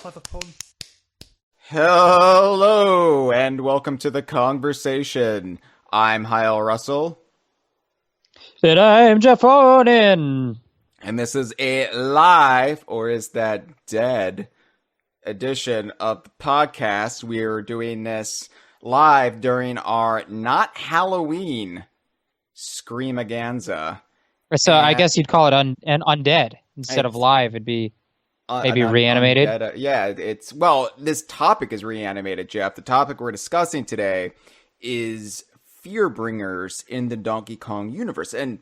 clever pun. Hello, and welcome to the Kongversation. I'm Hyle Russell. And I'm Jeff Onan. And this is a live, or is that dead, edition of the podcast. We're doing this live during our not Halloween Scream-A-Ganza. So I guess you'd call it undead instead of live. It'd be maybe reanimated. This topic is reanimated, Jeff. The topic we're discussing today is Fearbringers in the Donkey Kong universe. And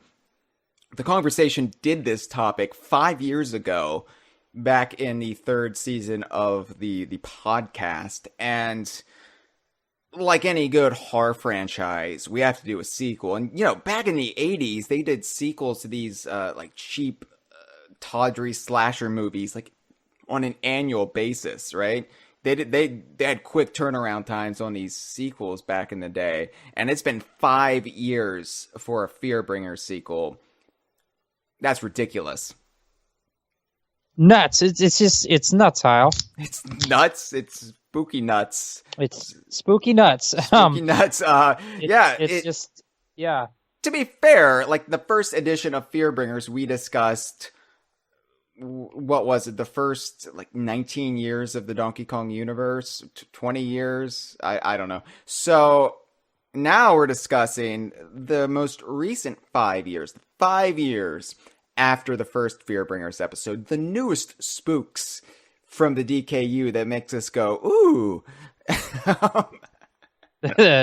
the Kongversation did this topic 5 years ago, back in the third season of the podcast. And like any good horror franchise, we have to do a sequel. And, you know, back in the 80s, they did sequels to these like cheap, tawdry slasher movies, like on an annual basis, right? They had quick turnaround times on these sequels back in the day. And it's been 5 years for a Fearbringers sequel. That's ridiculous. Nuts. It's nuts, Hyle. It's nuts. It's spooky nuts. It's spooky nuts. Spooky nuts. To be fair, like the first edition of Fearbringers, we discussed, what was it? The first like 19 years of the Donkey Kong universe, 20 years. I don't know. So now we're discussing the most recent 5 years. 5 years after the first Fearbringers episode, the newest spooks from the DKU that makes us go, ooh.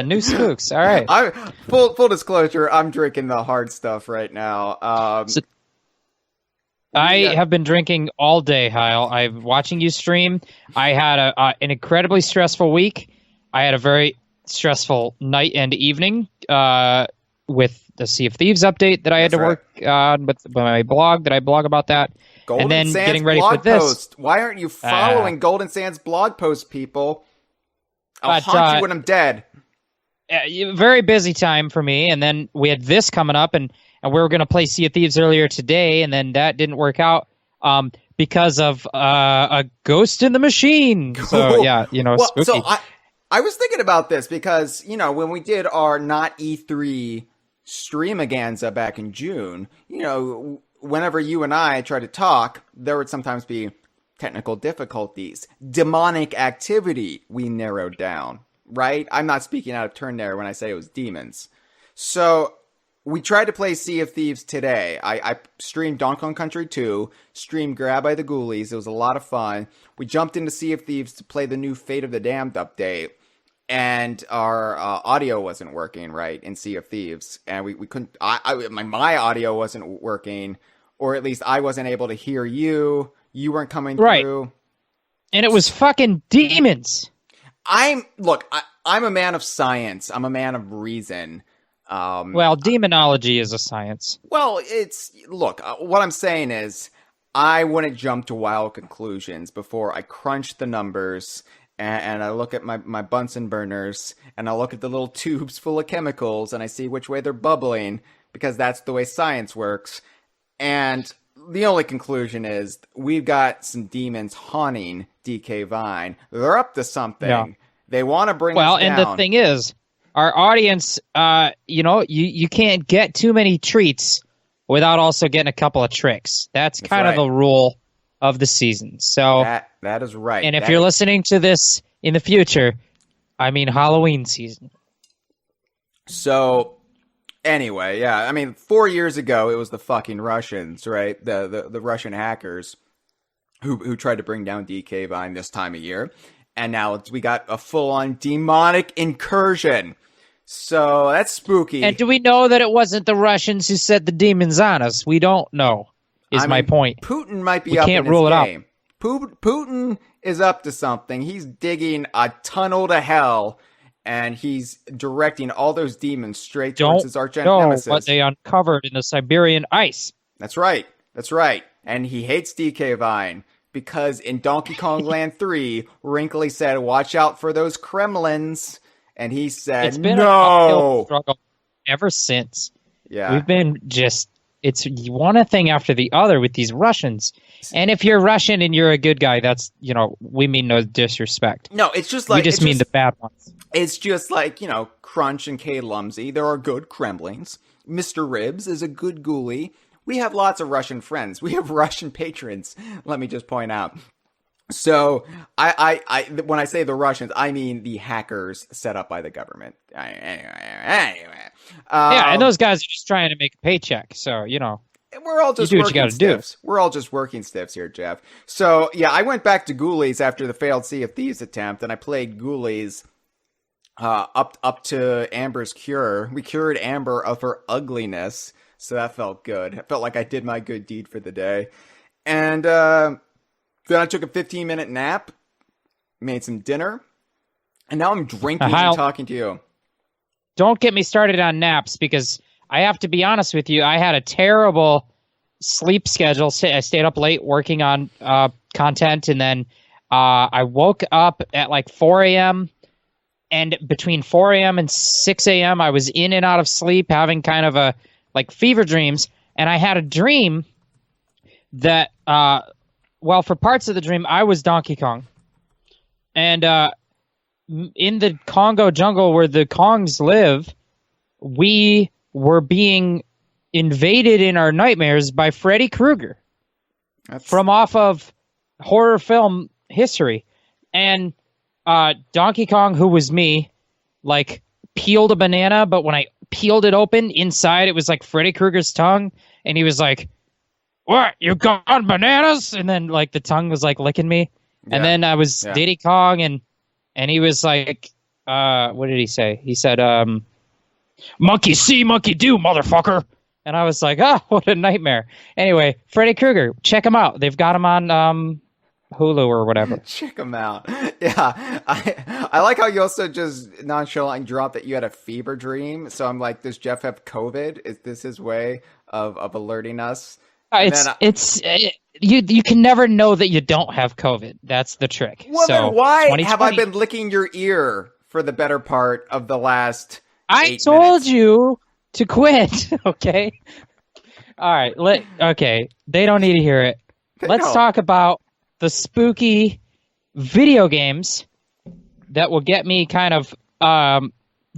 New spooks. All right. Full disclosure, I'm drinking the hard stuff right now. I have been drinking all day, Hyle. I'm watching you stream. I had an incredibly stressful week. I had a very stressful night and evening with the Sea of Thieves update that I had to work on with my blog, that I blog about that. Golden and then Sands getting ready blog for this. Post. Why aren't you following Golden Sands blog post, people? I'll haunt you when I'm dead. Very busy time for me. And then we had this coming up, and we were going to play Sea of Thieves earlier today, and then that didn't work out because of a ghost in the machine. So, yeah, spooky. So I was thinking about this because, when we did our not E3 Scream-A-Ganza back in June, whenever you and I try to talk, there would sometimes be technical difficulties. Demonic activity we narrowed down, right? I'm not speaking out of turn there when I say it was demons. So we tried to play Sea of Thieves today. I streamed Donkey Kong Country 2, streamed Grab by the Ghoulies. It was a lot of fun. We jumped into Sea of Thieves to play the new Fate of the Damned update. And our audio wasn't working right in Sea of Thieves, and we couldn't. My audio wasn't working, or at least I wasn't able to hear you. You weren't coming through, and it was fucking demons. I'm a man of science. I'm a man of reason. Well, demonology is a science. Well, what I'm saying is, I wouldn't jump to wild conclusions before I crunch the numbers. And I look at my Bunsen burners, and I look at the little tubes full of chemicals, and I see which way they're bubbling, because that's the way science works. And the only conclusion is we've got some demons haunting DK Vine. They're up to something. Yeah. They want to bring us down. And the thing is, our audience, you can't get too many treats without also getting a couple of tricks. That's kind of a rule of the season. So that is right. And if you're listening to this in the future, I mean Halloween season. So anyway, 4 years ago it was the fucking Russians, right? The Russian hackers who tried to bring down DK Vine this time of year. And now we got a full-on demonic incursion. So that's spooky. And do we know that it wasn't the Russians who set the demons on us? We don't know. My point. Putin might be up in his game. Putin is up to something. He's digging a tunnel to hell, and he's directing all those demons straight towards his arch nemesis. What they uncovered in the Siberian ice. That's right. And he hates DK Vine because in Donkey Kong Land 3, Wrinkly said, "Watch out for those Kremlins," and he said, "It's been no." an uphill struggle ever since. Yeah, we've been just it's one thing after the other with these Russians. And if you're Russian and you're a good guy, that's, we mean no disrespect. No, it's just like... We just mean the bad ones. It's just like, Crunch and K. Lumsey. There are good Kremlings. Mr. Ribs is a good ghoulie. We have lots of Russian friends. We have Russian patrons, let me just point out. So, I when I say the Russians, I mean the hackers set up by the government. Anyway. Yeah, and those guys are just trying to make a paycheck. So, we're all just working stiffs. We're all just working stiffs here, Jeff. So, yeah, I went back to Ghoulies after the failed Sea of Thieves attempt, and I played Ghoulies up to Amber's cure. We cured Amber of her ugliness, so that felt good. It felt like I did my good deed for the day. And then I took a 15-minute nap, made some dinner, and now I'm drinking and talking to you. Don't get me started on naps, because I have to be honest with you. I had a terrible sleep schedule. I stayed up late working on content, and then I woke up at like 4 a.m., and between 4 a.m. and 6 a.m., I was in and out of sleep, having kind of a fever dreams, and I had a dream that... well, for parts of the dream, I was Donkey Kong. And in the Congo jungle where the Kongs live, we were being invaded in our nightmares by Freddy Krueger from off of horror film history. And Donkey Kong, who was me, peeled a banana, but when I peeled it open, inside it was like Freddy Krueger's tongue, and he was like, "What? You got bananas?" And then the tongue was licking me. Yeah. And then I was Diddy Kong, and he was like, what did he say? He said, "Monkey see, monkey do, motherfucker." And I was like, oh, what a nightmare. Anyway, Freddy Krueger, check him out. They've got him on Hulu or whatever. Check him out. Yeah. I like how you also just nonchalantly dropped that you had a fever dream. So I'm like, does Jeff have COVID? Is this his way of alerting us? You can never know that you don't have COVID. That's the trick. Well, then why have I been licking your ear for the better part of the last 8 minutes? I told you to quit. Okay. All right. Okay. They don't need to hear it. Let's talk about the spooky video games that will get me kind of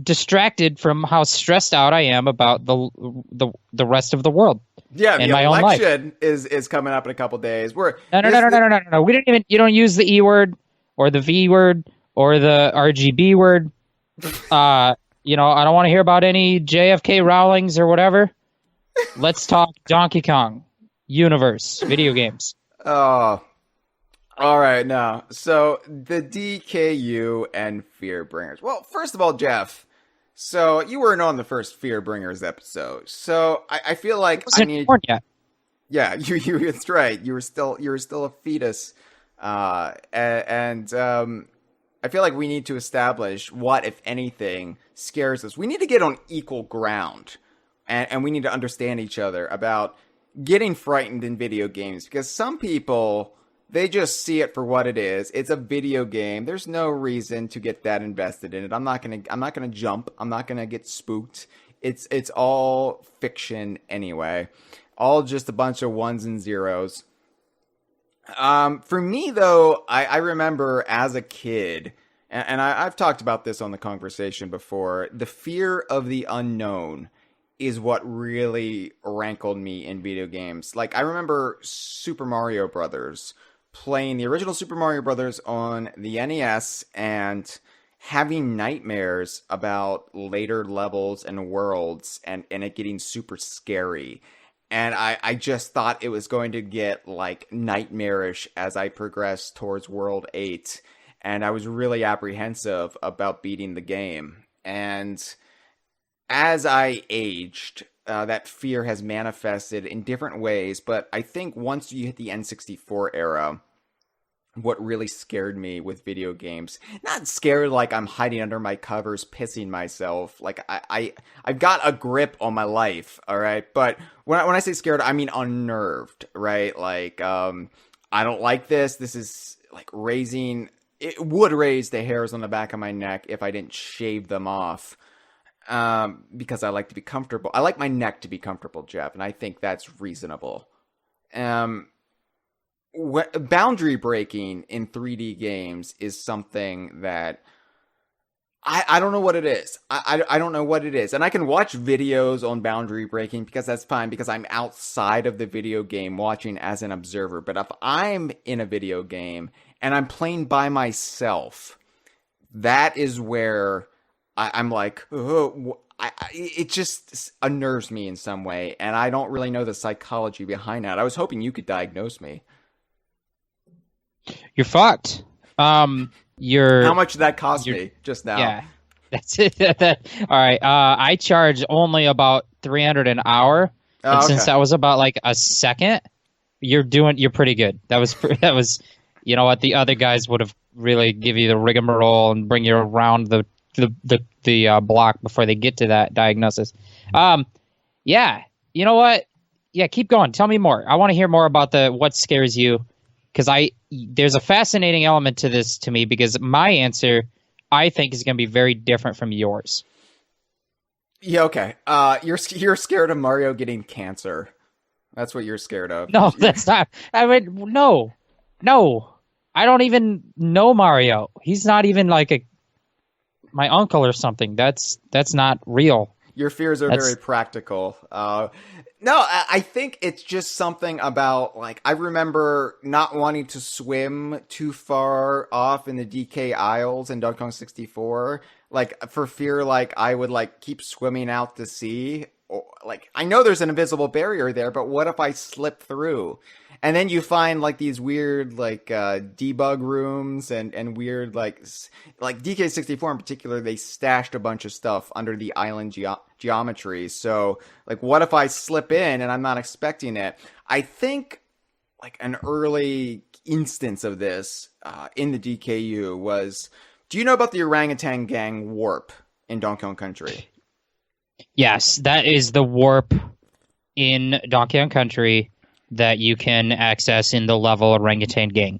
distracted from how stressed out I am about the rest of the world. Yeah, the election is coming up in a couple days. No. We you don't use the E word or the V word or the RGB word. I don't want to hear about any JFK Rowlings or whatever. Let's talk Donkey Kong universe video games. Oh, all right. Now, so the DKU and Fearbringers. Well, first of all, Jeff. So you weren't on the first Fearbringers episode, so I feel like I need. Yet. Yeah, you that's right. You were still a fetus, and I feel like we need to establish what, if anything, scares us. We need to get on equal ground, and we need to understand each other about getting frightened in video games, because some people, they just see it for what it is. It's a video game. There's no reason to get that invested in it. I'm not gonna jump. I'm not gonna get spooked. It's all fiction anyway. All just a bunch of ones and zeros. For me though, I remember as a kid, and I've talked about this on the Kongversation before, the fear of the unknown is what really rankled me in video games. Like, I remember Super Mario Brothers, playing the original Super Mario Brothers on the NES and having nightmares about later levels and worlds and it getting super scary. And I just thought it was going to get nightmarish as I progressed towards World 8. And I was really apprehensive about beating the game. And as I aged, that fear has manifested in different ways. But I think once you hit the N64 era, what really scared me with video games, not scared like I'm hiding under my covers, pissing myself. I've got a grip on my life, all right? But when I say scared, I mean unnerved, right? I don't like this. This is it would raise the hairs on the back of my neck if I didn't shave them off. because I like to be comfortable. I like my neck to be comfortable, Jeff, and I think that's reasonable. Boundary breaking in 3D games is something that I don't know what it is. I don't know what it is. And I can watch videos on boundary breaking because that's fine because I'm outside of the video game watching as an observer. But if I'm in a video game and I'm playing by myself, that is where I'm like, oh, it just unnerves me in some way. And I don't really know the psychology behind that. I was hoping you could diagnose me. You're fucked. How much did that cost me just now? Yeah, that's it. All right. I charge only about $300 an hour, and since that was about like a second, you're pretty good. That was, you know what? The other guys would have really give you the rigmarole and bring you around the block before they get to that diagnosis. Yeah. You know what? Yeah, keep going. Tell me more. I want to hear more about what scares you. Because there's a fascinating element to this to me because my answer, I think, is going to be very different from yours. Yeah, okay. You're scared of Mario getting cancer. That's what you're scared of. No, that's not. I mean, no. I don't even know Mario. He's not even like my uncle or something. That's not real. Your fears are very practical. No, I think it's just something about, like, I remember not wanting to swim too far off in the DK Isles in Donkey Kong 64, like, for fear, like, I would, like, keep swimming out to sea. Or, like, I know there's an invisible barrier there, but what if I slip through? And then you find, like, these weird, like, debug rooms and weird, like DK64 in particular, they stashed a bunch of stuff under the island geometry. So, like, what if I slip in and I'm not expecting it? I think, like, an early instance of this in the DKU was, do you know about the Orangutan Gang warp in Donkey Kong Country? Yes, that is the warp in Donkey Kong Country that you can access in the level Orangutan Gang.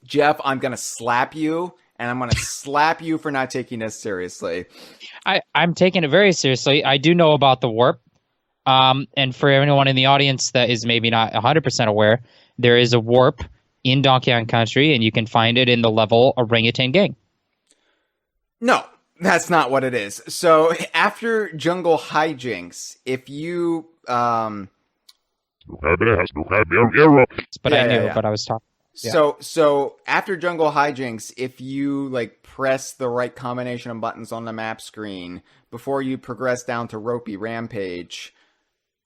Jeff, I'm going to slap you, and I'm going to slap you for not taking this seriously. I'm taking it very seriously. I do know about the warp. And for anyone in the audience that is maybe not 100% aware, there is a warp in Donkey Kong Country, and you can find it in the level Orangutan Gang. No, that's not what it is. So after Jungle Hijinks, if you... But I knew, but I was talking. Yeah. So after Jungle Hijinks, if you like press the right combination of buttons on the map screen before you progress down to Ropey Rampage,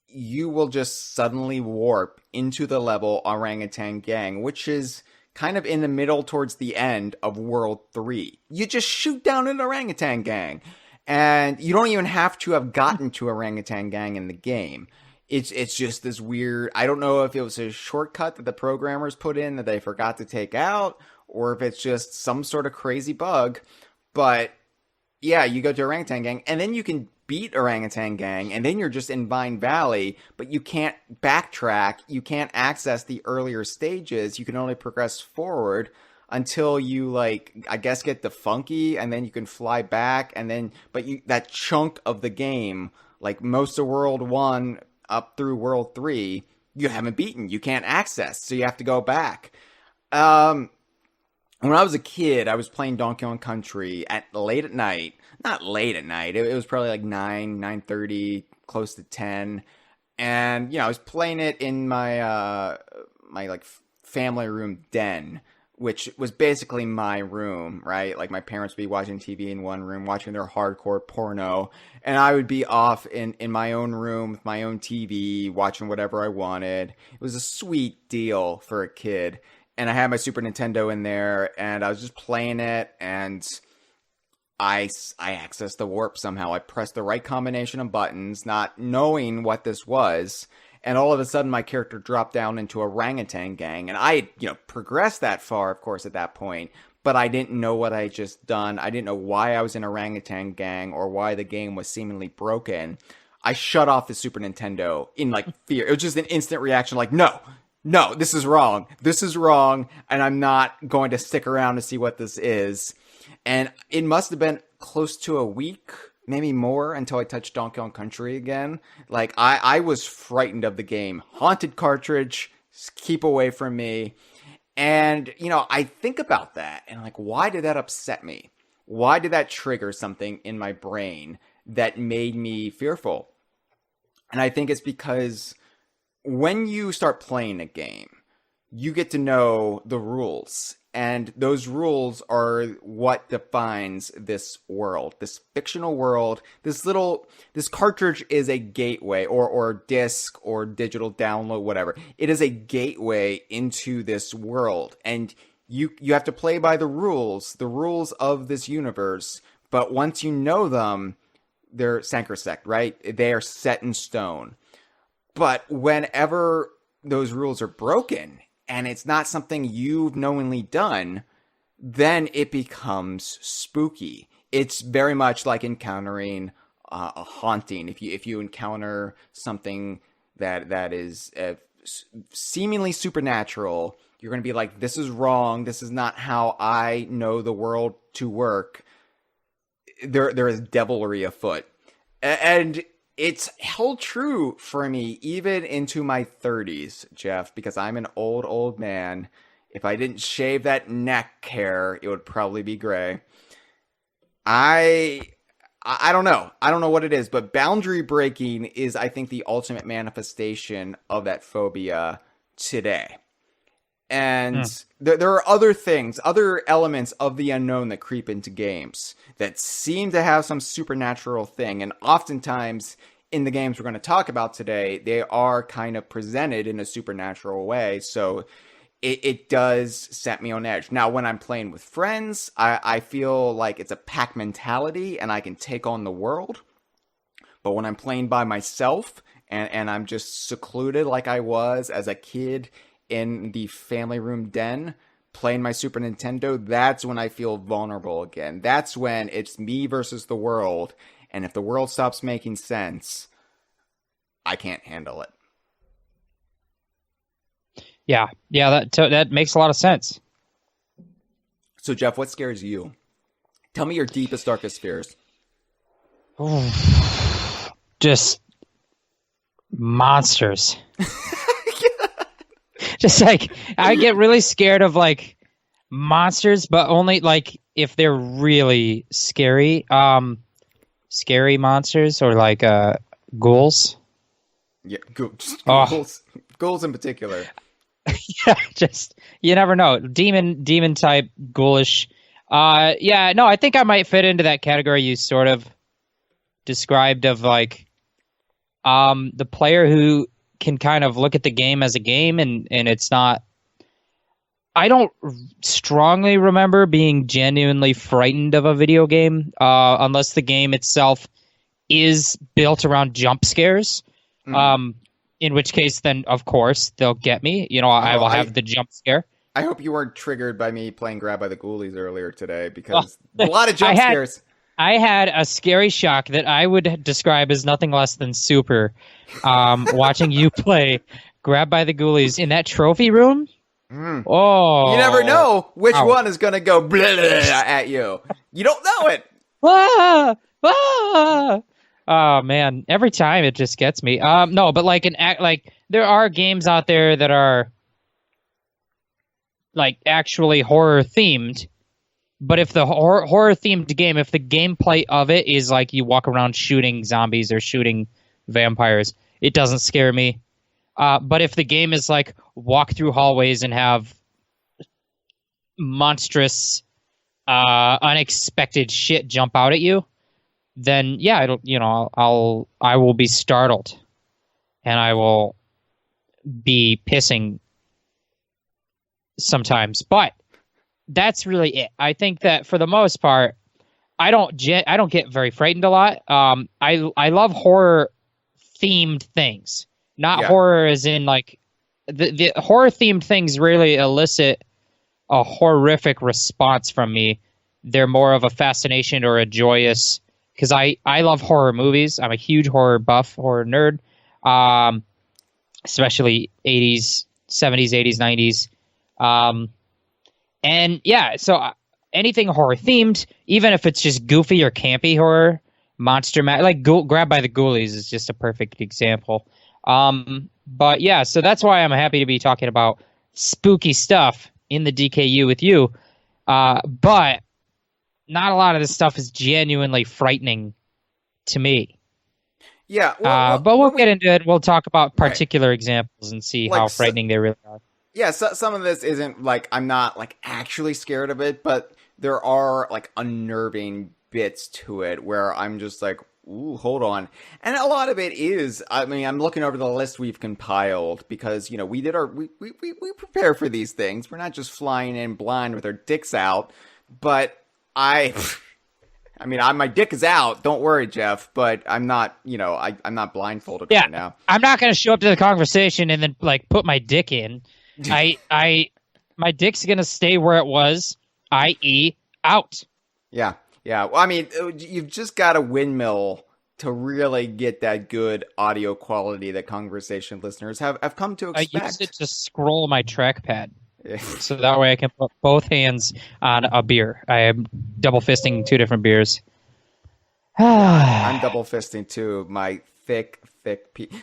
you will just suddenly warp into the level Orangutan Gang, which is kind of in the middle towards the end of World 3. You just shoot down an Orangutan Gang, and you don't even have to have gotten to Orangutan Gang in the game. It's just this weird, I don't know if it was a shortcut that the programmers put in that they forgot to take out, or if it's just some sort of crazy bug. But yeah, you go to Orangutan Gang, and then you can beat Orangutan Gang, and then you're just in Vine Valley, but you can't backtrack, you can't access the earlier stages, you can only progress forward until you, like, I guess get the Funky, and then you can fly back, and then, but that chunk of the game, like most of World 1 up through World 3, you haven't beaten. You can't access, so you have to go back. When I was a kid, I was playing Donkey Kong Country late at night. Not late at night. It was probably like 9:30, close to 10. And, I was playing it in my like family room den, which was basically my room, right? Like my parents would be watching TV in one room, watching their hardcore porno, and I would be off in my own room with my own TV, watching whatever I wanted. It was a sweet deal for a kid. And I had my Super Nintendo in there, and I was just playing it, and I accessed the warp somehow. I pressed the right combination of buttons, not knowing what this was, and all of a sudden my character dropped down into Orangutan Gang, and I had, progressed that far, of course, at that point, but I didn't know what I had just done. I didn't know why I was in Orangutan Gang, or why the game was seemingly broken. I shut off the Super Nintendo in, like, fear. It was just an instant reaction, like, no, this is wrong. This is wrong, and I'm not going to stick around to see what this is. And it must have been close to a week maybe more until I touched Donkey Kong Country again. Like, I was frightened of the game. Haunted cartridge, keep away from me. And, I think about that and like, why did that upset me? Why did that trigger something in my brain that made me fearful? And I think it's because when you start playing a game, you get to know the rules. And those rules are what defines this world, this fictional world. This cartridge is a gateway or disc or digital download, whatever. It is a gateway into this world. And you have to play by the rules of this universe. But once you know them, they're sacrosanct, right? They are set in stone. But whenever those rules are broken, and it's not something you've knowingly done, then it becomes spooky. It's very much like encountering a haunting. If you encounter something that is seemingly supernatural, you're going to be like, this is wrong. This is not how I know the world to work. There is devilry afoot. And it's held true for me even into my 30s, Jeff, because I'm an old man. If I didn't shave that neck hair, it would probably be gray. I don't know. I don't know what it is, but boundary breaking is, I think, the ultimate manifestation of that phobia today. And there are other things, other elements of the unknown that creep into games that seem to have some supernatural thing. And oftentimes in the games we're going to talk about today, they are kind of presented in a supernatural way. So it does set me on edge. Now, when I'm playing with friends, I feel like it's a pack mentality and I can take on the world. But when I'm playing by myself and I'm just secluded like I was as a kid in the family room den playing my Super Nintendo, that's when I feel vulnerable again. That's when it's me versus the world. And if the world stops making sense, I can't handle it. Yeah, that makes a lot of sense. So, Jeff, what scares you? Tell me your deepest, darkest fears. Just monsters. Just like, I get really scared of like monsters, but only like if they're really scary. Scary monsters or like ghouls. Yeah, ghouls. Ghouls in particular. Yeah, just you never know. Demon type ghoulish. Yeah, no, I think I might fit into that category you sort of described of like the player who can kind of look at the game as a game and it's not. I don't strongly remember being genuinely frightened of a video game unless the game itself is built around jump scares. In which case, then, of course, they'll get me. I will have the jump scare. I hope you weren't triggered by me playing Grab by the Ghoulies earlier today, because a lot of jump scares. I had a scary shock that I would describe as nothing less than super. Watching you play Grab by the Ghoulies in that trophy room. Oh, you never know which one is going to go blah, blah, at you. You don't know it. Oh man, every time it just gets me. No, but like there are games out there that are like actually horror themed. But if the horror themed game, if the gameplay of it is like you walk around shooting zombies or shooting vampires, it doesn't scare me. But if the game is like walk through hallways and have monstrous, unexpected shit jump out at you, then yeah, I will be startled, and I will be pissing sometimes. But that's really it. I think that for the most part, I don't get very frightened a lot. I love horror themed things, not horror as in like the horror themed things rarely elicit a horrific response from me. They're more of a fascination or a joyous, because I love horror movies. I'm a huge horror buff, horror nerd, especially 80s, 70s, 80s, 90s. And yeah, so anything horror themed, even if it's just goofy or campy horror, Monster Mash, like Grab by the Ghoulies is just a perfect example. But yeah, so that's why I'm happy to be talking about spooky stuff in the DKU with you. But not a lot of this stuff is genuinely frightening to me. Yeah, but we'll get into it. We'll talk about particular right. examples and see Like, how frightening they really are. Yeah, so, some of this isn't like I'm not like actually scared of it, but there are like unnerving bits to it where I'm just like, ooh, hold on. And a lot of it is, I mean, I'm looking over the list we've compiled because, you know, we prepare for these things. We're not just flying in blind with our dicks out, but I mean, my dick is out. Don't worry, Jeff. But I'm not, you know, I'm not blindfolded right now. I'm not going to show up to the conversation and then like put my dick in. My dick's going to stay where it was, i.e., out. Yeah. Well, I mean, you've just got a windmill to really get that good audio quality that Kongversation listeners have come to expect. I use it to scroll my trackpad. So that way I can put both hands on a beer. I am double fisting 2 different beers. I'm double fisting too. My thick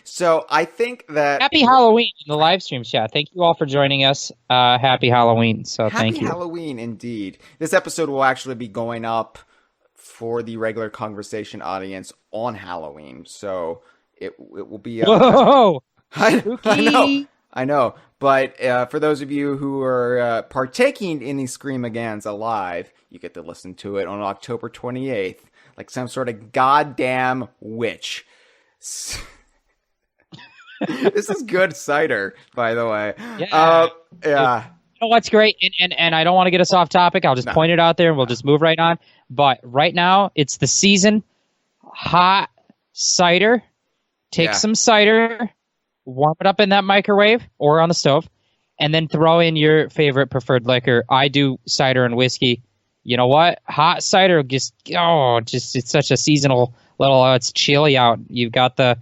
So I think that Happy Halloween in the live stream chat. Thank you all for joining us. Happy Halloween. So thank you. Happy Halloween indeed. This episode will actually be going up for the regular Kongversation audience on Halloween. So it will be Whoa! I know. But for those of you who are partaking in the Scream-A-Ganza live, you get to listen to it on October 28th, like some sort of goddamn witch. This is good cider, by the way. Yeah. Yeah. You know what's great? And I don't want to get us off topic. I'll just point it out there and we'll just move right on. But right now, it's the season. Hot cider. Take some cider, warm it up in that microwave or on the stove, and then throw in your favorite preferred liquor. I do cider and whiskey. You know what? Hot cider just it's such a seasonal little. It's chilly out. You've got the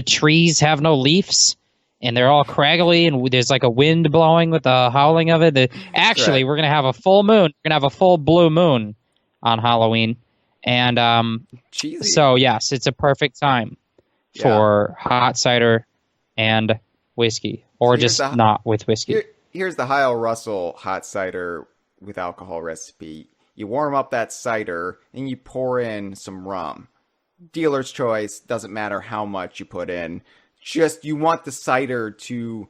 trees have no leaves, and they're all craggly, and there's like a wind blowing with the howling of it. Actually, we're gonna have a full moon. We're gonna have a full blue moon on Halloween, and so yes, it's a perfect time for hot cider and whiskey, or just not with whiskey. Here's the Hyle Russell hot cider with alcohol recipe. You warm up that cider, and you pour in some rum. Dealer's choice, doesn't matter how much you put in. Just, you want the cider to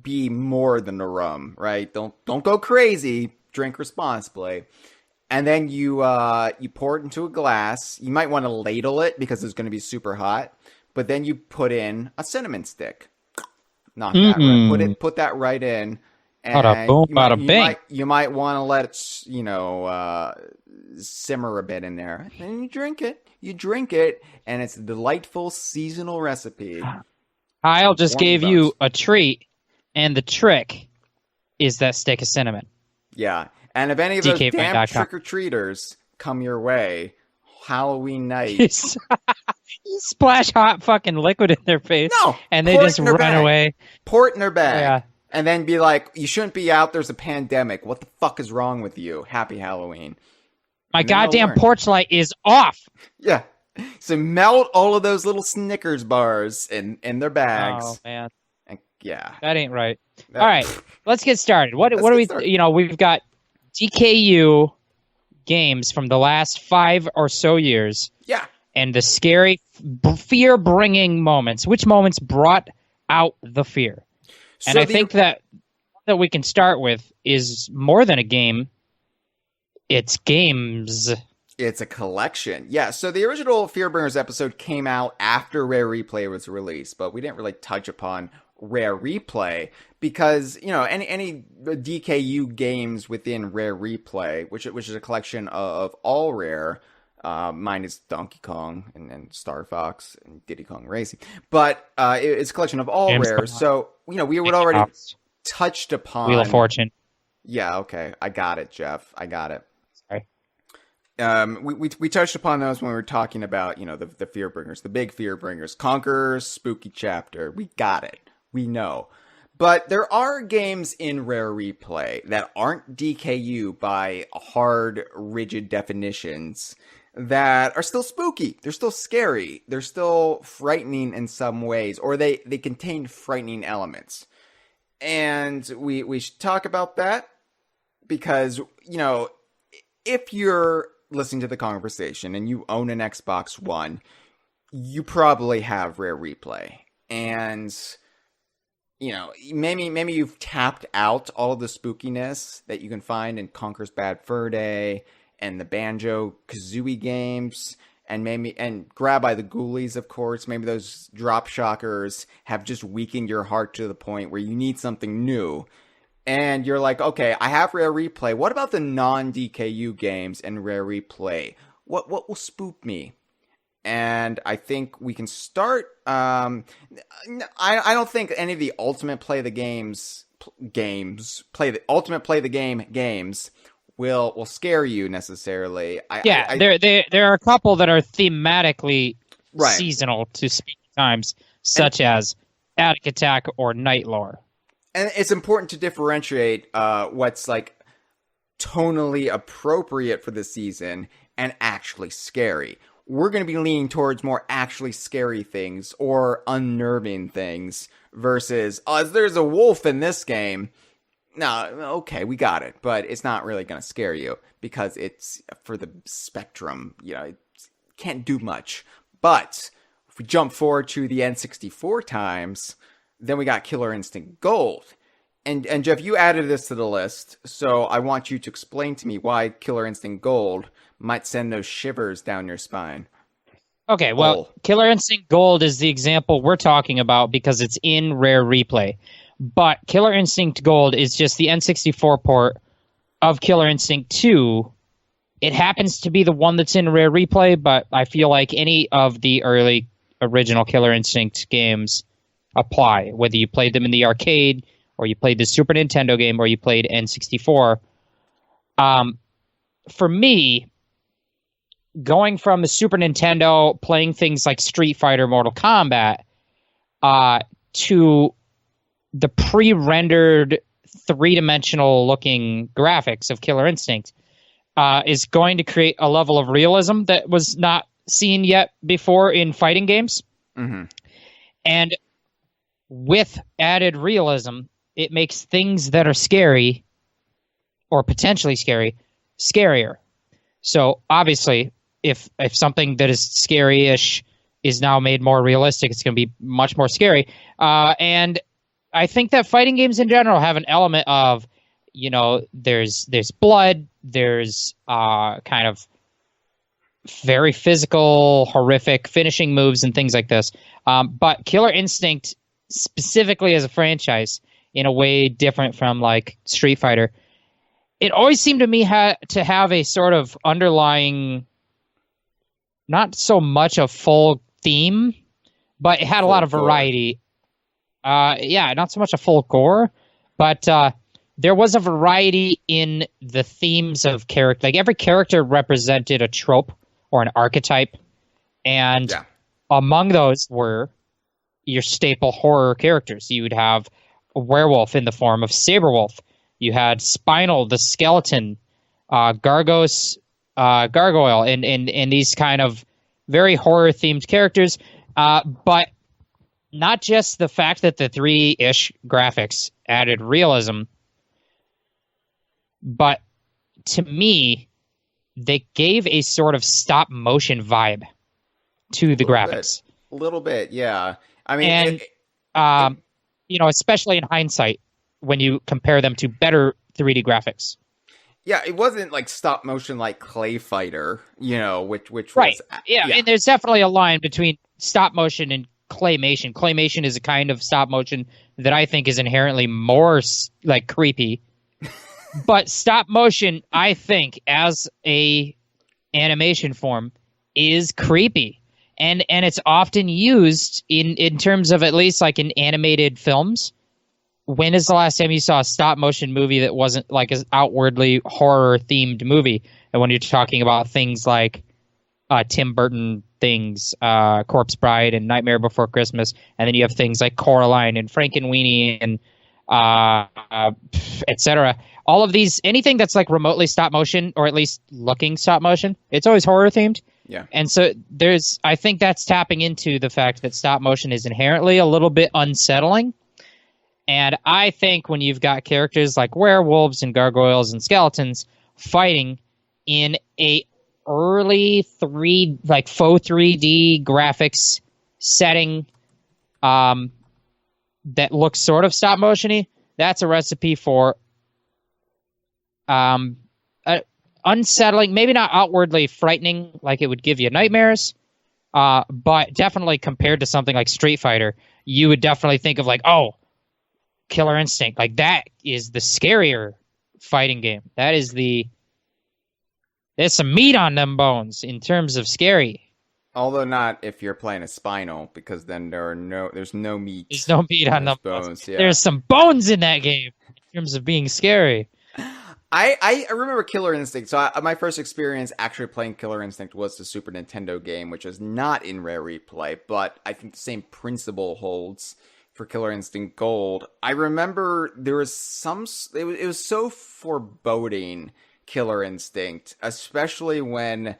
be more than the rum, right? Don't go crazy. Drink responsibly. And then you pour it into a glass. You might want to ladle it because it's going to be super hot. But then you put in a cinnamon stick. Not that right. Put that right in. And bada boom, bada bing. You might want to let it, simmer a bit in there. And you drink it. And it's a delightful seasonal recipe. Kyle just gave you a treat, and the trick is that stick of cinnamon. Yeah. And if any of those damn trick-or-treaters come your way, Halloween night... You splash hot fucking liquid in their face, and they just run away. Pour it in their bag. And then be like, you shouldn't be out, there's a pandemic. What the fuck is wrong with you? Happy Halloween. My goddamn porch light is off. Yeah. So melt all of those little Snickers bars in their bags. Oh, man. And, yeah. That ain't right. All right. Let's get started. What do we, we've got DKU games from the last 5 or so years. Yeah. And the scary, fear-bringing moments. Which moments brought out the fear? And I think that we can start with is more than a game. It's games. It's a collection. Yeah, so the original Fearbringers episode came out after Rare Replay was released, but we didn't really touch upon Rare Replay because, any DKU games within Rare Replay, which is a collection of all Rare, mine is Donkey Kong and Star Fox and Diddy Kong Racing, but it's a collection of all Rare. So, we would already touched upon Wheel of Fortune. Yeah, okay. I got it, Jeff. I got it. Sorry. We touched upon those when we were talking about, the Fearbringers, the big Fearbringers. Conqueror's Spooky Chapter. We got it. We know. But there are games in Rare Replay that aren't DKU by hard, rigid definitions that are still spooky. They're still scary. They're still frightening in some ways, or they contain frightening elements. And we should talk about that because, you know, if you're listening to the conversation and you own an Xbox One, you probably have Rare Replay. And, you know, maybe you've tapped out all of the spookiness that you can find in Conker's Bad Fur Day and the Banjo-Kazooie games, and Grab by the Ghoulies, of course. Maybe those drop shockers have just weakened your heart to the point where you need something new. And you're like, okay, I have Rare Replay. What about the non-DKU games and Rare Replay? What will spook me? And I think we can start. I don't think any of the Ultimate Play the Games will scare you necessarily. There are a couple that are thematically right. seasonal to spooky times, such as Attic Attack or Night Lore. And it's important to differentiate what's like tonally appropriate for the season and actually scary. We're going to be leaning towards more actually scary things or unnerving things versus, there's a wolf in this game. No, okay, we got it, but it's not really going to scare you because it's for the spectrum. You know, it can't do much. But if we jump forward to the N64 times, then we got Killer Instinct Gold. And Jeff, you added this to the list, so I want you to explain to me why Killer Instinct Gold might send those shivers down your spine. Okay, well, Killer Instinct Gold is the example we're talking about because it's in Rare Replay. But Killer Instinct Gold is just the N64 port of Killer Instinct 2. It happens to be the one that's in Rare Replay, but I feel like any of the early original Killer Instinct games apply, whether you played them in the arcade, or you played the Super Nintendo game, or you played N64. For me, going from the Super Nintendo, playing things like Street Fighter, Mortal Kombat, to the pre-rendered three-dimensional looking graphics of Killer Instinct is going to create a level of realism that was not seen yet before in fighting games. Mm-hmm. And with added realism, it makes things that are scary or potentially scary scarier. So obviously, if something that is scary-ish is now made more realistic, it's going to be much more scary. And I think that fighting games in general have an element of, you know, there's blood, there's kind of very physical, horrific finishing moves and things like this. But Killer Instinct, specifically as a franchise, in a way different from like Street Fighter, it always seemed to me to have a sort of underlying, not so much a full theme, but it had a lot of variety. Not so much a full gore, but there was a variety in the themes of character. Like every character represented a trope or an archetype, and among those were your staple horror characters. You would have a werewolf in the form of Saberwolf. You had Spinal, the skeleton, Gargos, Gargoyle, and these kind of very horror-themed characters. But not just the fact that the 3-ish graphics added realism, but to me, they gave a sort of stop-motion vibe to the graphics. A little bit, yeah. I mean, and, you know, especially in hindsight, when you compare them to better 3D graphics. Yeah, it wasn't like stop motion like Clay Fighter, you know, which right. was Yeah, and there's definitely a line between stop motion and claymation. Claymation is a kind of stop motion that I think is inherently more like creepy. But stop motion, I think, as a animation form, is creepy. And it's often used in terms of at least like in animated films. When is the last time you saw a stop motion movie that wasn't like an outwardly horror themed movie? And when you're talking about things like Tim Burton things, Corpse Bride and Nightmare Before Christmas, and then you have things like Coraline and Frankenweenie and etc. All of these, anything that's like remotely stop motion or at least looking stop motion, it's always horror themed. Yeah. And so I think that's tapping into the fact that stop motion is inherently a little bit unsettling. And I think when you've got characters like werewolves and gargoyles and skeletons fighting in a early faux 3D graphics setting, that looks sort of stop motiony, that's a recipe for unsettling, maybe not outwardly frightening like it would give you nightmares, but definitely compared to something like Street Fighter, you would definitely think of like, oh, Killer Instinct. Like that is the scarier fighting game. There's some meat on them bones in terms of scary. Although not if you're playing a Spinal, because then there's no meat. There's no meat on them bones. Yeah. There's some bones in that game in terms of being scary. I remember Killer Instinct. So my first experience actually playing Killer Instinct was the Super Nintendo game, which is not in Rare Replay, but I think the same principle holds for Killer Instinct Gold. I remember there was it was so foreboding, Killer Instinct, especially when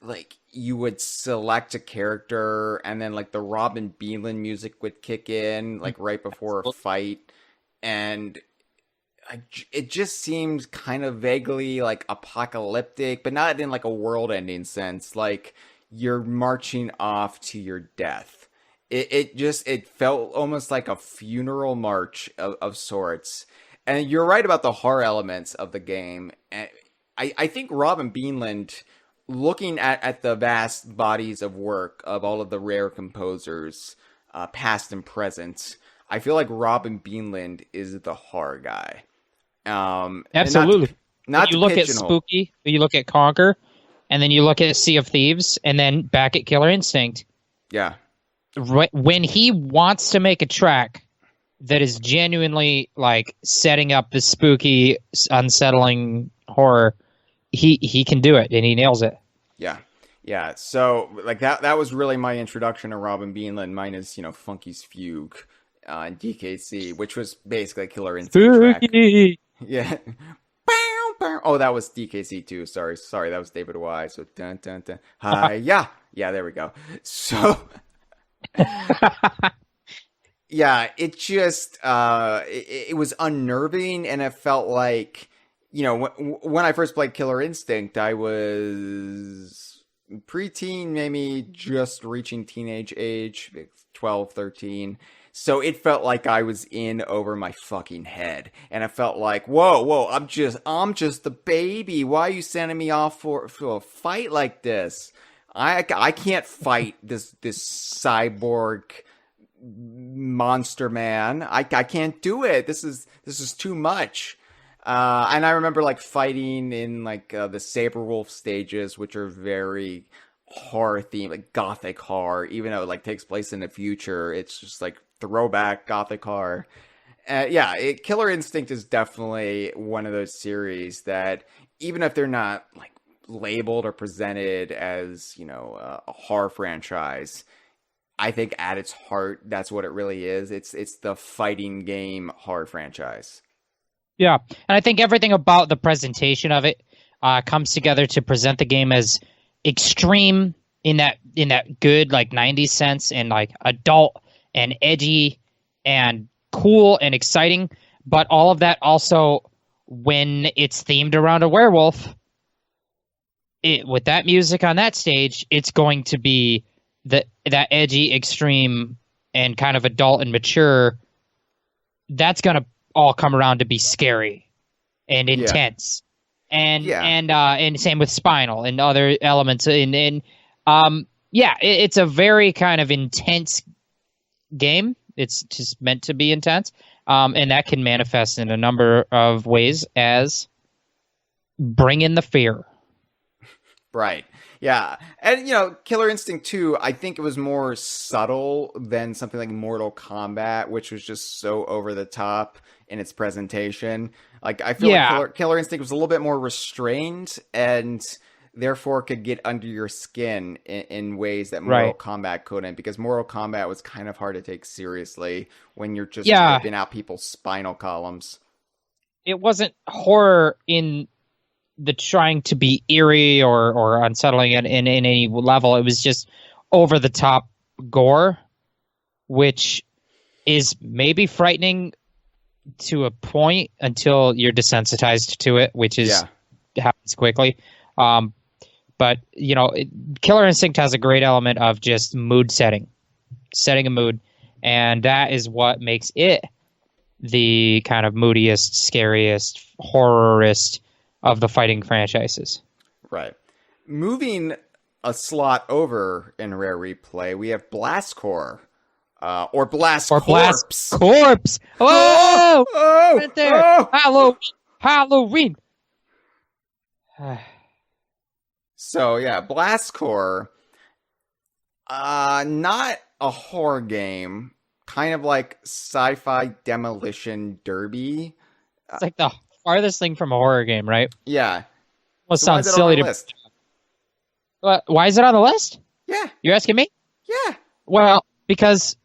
like you would select a character and then like the Robin Beelan music would kick in like right before a fight, and it just seemed kind of vaguely like apocalyptic, but not in like a world-ending sense. Like you're marching off to your death. It felt almost like a funeral march of sorts. And you're right about the horror elements of the game. And I think Robin Beanland, looking at the vast bodies of work of all of the Rare composers, past and present, I feel like Robin Beanland is the horror guy. Absolutely. Not you look at Spooky, you look at Conquer, and then you look at Sea of Thieves, and then back at Killer Instinct. Yeah. When he wants to make a track that is genuinely like setting up the spooky, unsettling horror, he can do it and he nails it. Yeah. So like that was really my introduction to Robin Beanland, minus Funky's Fugue and DKC, which was basically a Killer Instinct track. Yeah. Oh, that was DKC too. Sorry, that was David Y. So dun dun dun. Hi, yeah, there we go. So. Yeah, it just it was unnerving, and it felt like when I first played Killer Instinct, I was preteen, maybe just reaching teenage age, 12, 13. So it felt like I was in over my fucking head, and I felt like, whoa, I'm just the baby. Why are you sending me off for a fight like this? I can't fight this cyborg monster man. I can't do it. This is too much. And I remember like fighting in like the Saberwolf stages, which are very horror themed, like gothic horror. Even though it like takes place in the future, it's just like throwback gothic horror. Killer Instinct is definitely one of those series that even if they're not like labeled or presented as a horror franchise, I think at its heart that's what it really is. It's the fighting game horror franchise. Yeah, and I think everything about the presentation of it comes together to present the game as extreme in that good like 90s sense, and like adult and edgy and cool and exciting, but all of that also when it's themed around a werewolf. With that music on that stage, it's going to be that edgy, extreme, and kind of adult and mature. That's going to all come around to be scary and intense, and same with Spinal and other elements. It's a very kind of intense game. It's just meant to be intense, and that can manifest in a number of ways as bring in the fear. Right. Yeah. And, Killer Instinct 2, I think it was more subtle than something like Mortal Kombat, which was just so over the top in its presentation. Like, I feel like Killer Instinct was a little bit more restrained, and therefore could get under your skin in ways that Mortal Right. Kombat couldn't, because Mortal Kombat was kind of hard to take seriously when you're just Yeah. ripping out people's spinal columns. It wasn't horror in the trying to be eerie or unsettling in any level. It was just over the top gore, which is maybe frightening to a point until you're desensitized to it, which is happens quickly. But Killer Instinct has a great element of just mood setting a mood, and that is what makes it the kind of moodiest, scariest, horrorist of the fighting franchises. Right. Moving a slot over in Rare Replay, we have Blastcore. Or Blast Corpse. Blast Corpse. Oh! Right there. Oh! Halloween. So, yeah, Blastcore. Not a horror game. Kind of like sci-fi demolition derby. It's like the farthest thing from a horror game, right? Yeah. Well, so sounds silly to list? Why is it on the list? Yeah. You're asking me? Yeah. Well, because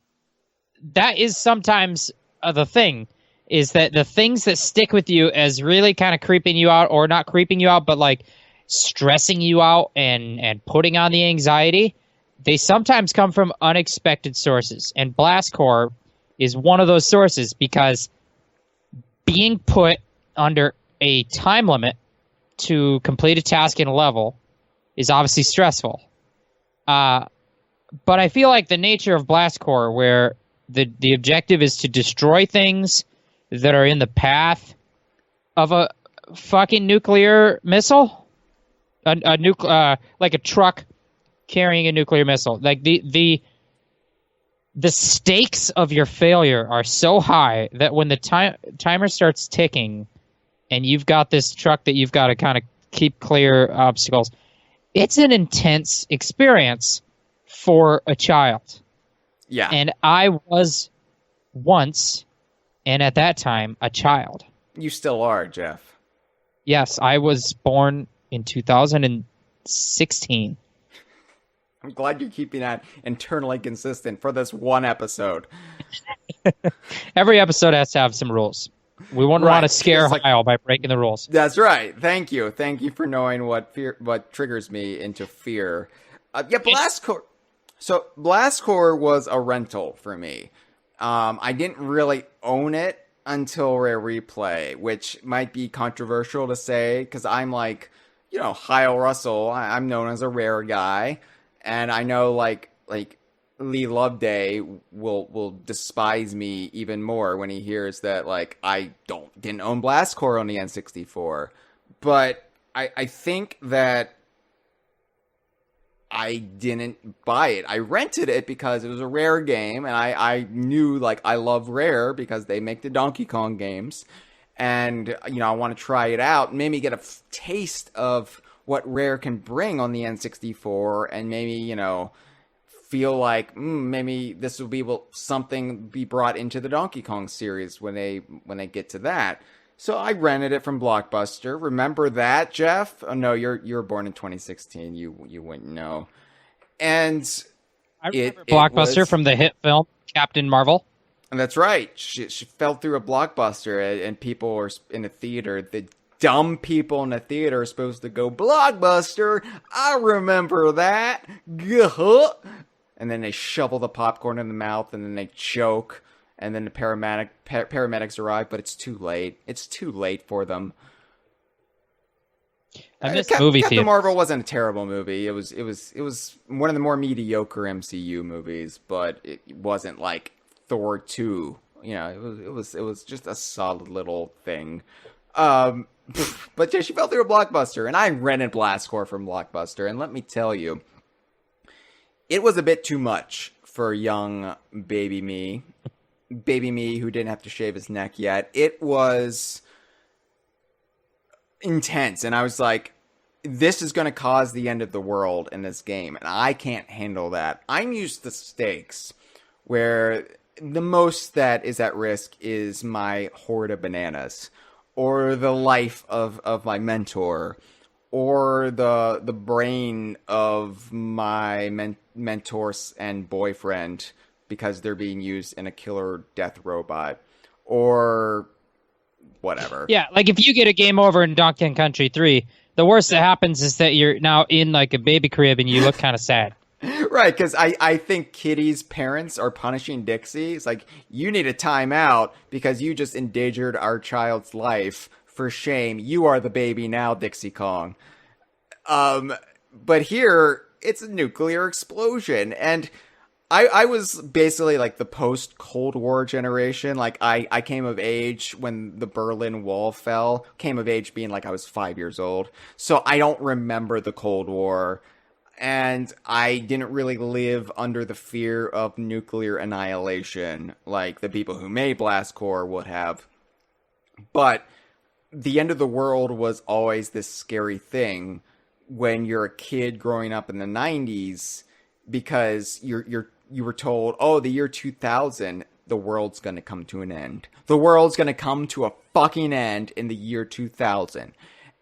that is sometimes the thing, is that the things that stick with you as really kind of creeping you out, or not creeping you out, but like stressing you out and putting on the anxiety, they sometimes come from unexpected sources. And Blastcore is one of those sources, because being put under a time limit to complete a task in a level is obviously stressful. But I feel like the nature of Blastcore, where the objective is to destroy things that are in the path of a fucking nuclear missile, like a truck carrying a nuclear missile. Like the stakes of your failure are so high that when the timer starts ticking, and you've got this truck that you've got to kind of keep clear obstacles, it's an intense experience for a child. Yeah. And I was once, and at that time, a child. You still are, Jeff. Yes, I was born in 2016. I'm glad you're keeping that internally consistent for this one episode. Every episode has to have some rules. We wouldn't want to scare Hyle by breaking the rules. That's right. Thank you. Thank you for knowing what triggers me into fear. Blastcore. So Blastcore was a rental for me. I didn't really own it until Rare Replay, which might be controversial to say, because I'm like, Hyle Russell. I'm known as a Rare guy, and I know like Lee Loveday will despise me even more when he hears that like I didn't own Blastcore on the N64. But I think that I didn't buy it. I rented it because it was a Rare game, and I knew like I love Rare because they make the Donkey Kong games, and I want to try it out, maybe get a taste of what Rare can bring on the N64, and maybe feel like maybe this will be something be brought into the Donkey Kong series when they get to that. So I rented it from Blockbuster. Remember that, Jeff? Oh no, you were born in 2016. You wouldn't know. And I remember Blockbuster from the hit film Captain Marvel. And that's right. She fell through a Blockbuster, and people were in the theater. The dumb people in the theater are supposed to go, Blockbuster. I remember that. Gah. And then they shovel the popcorn in the mouth, and then they choke. And then the paramedics arrive, but it's too late. It's too late for them. I missed movie Captain theater. Marvel wasn't a terrible movie. It was one of the more mediocre MCU movies, but it wasn't like Thor 2. It was just a solid little thing. But yeah, she fell through a Blockbuster, and I rented Blastcore from Blockbuster, and let me tell you, it was a bit too much for young baby me who didn't have to shave his neck yet. It was intense, and I was like, this is going to cause the end of the world in this game, and I can't handle that. I'm used to stakes where the most that is at risk is my hoard of bananas, or the life of my mentor, or the brain of my mentor and boyfriend because they're being used in a killer death robot, or whatever. Yeah, like if you get a game over in Donkey Kong Country 3, the worst that happens is that you're now in like a baby crib and you look kind of sad. Right, because I think Kitty's parents are punishing Dixie. It's like, you need a timeout because you just endangered our child's life. For shame. You are the baby now, Dixie Kong. But here, it's a nuclear explosion. And I was basically like the post-Cold War generation. Like, I came of age when the Berlin Wall fell. Came of age being like I was 5 years old. So I don't remember the Cold War. And I didn't really live under the fear of nuclear annihilation like the people who made Blast Corps would have. But the end of the world was always this scary thing when you're a kid growing up in the 90s, because you were told, oh, the year 2000, the world's going to come to an end. The world's going to come to a fucking end in the year 2000.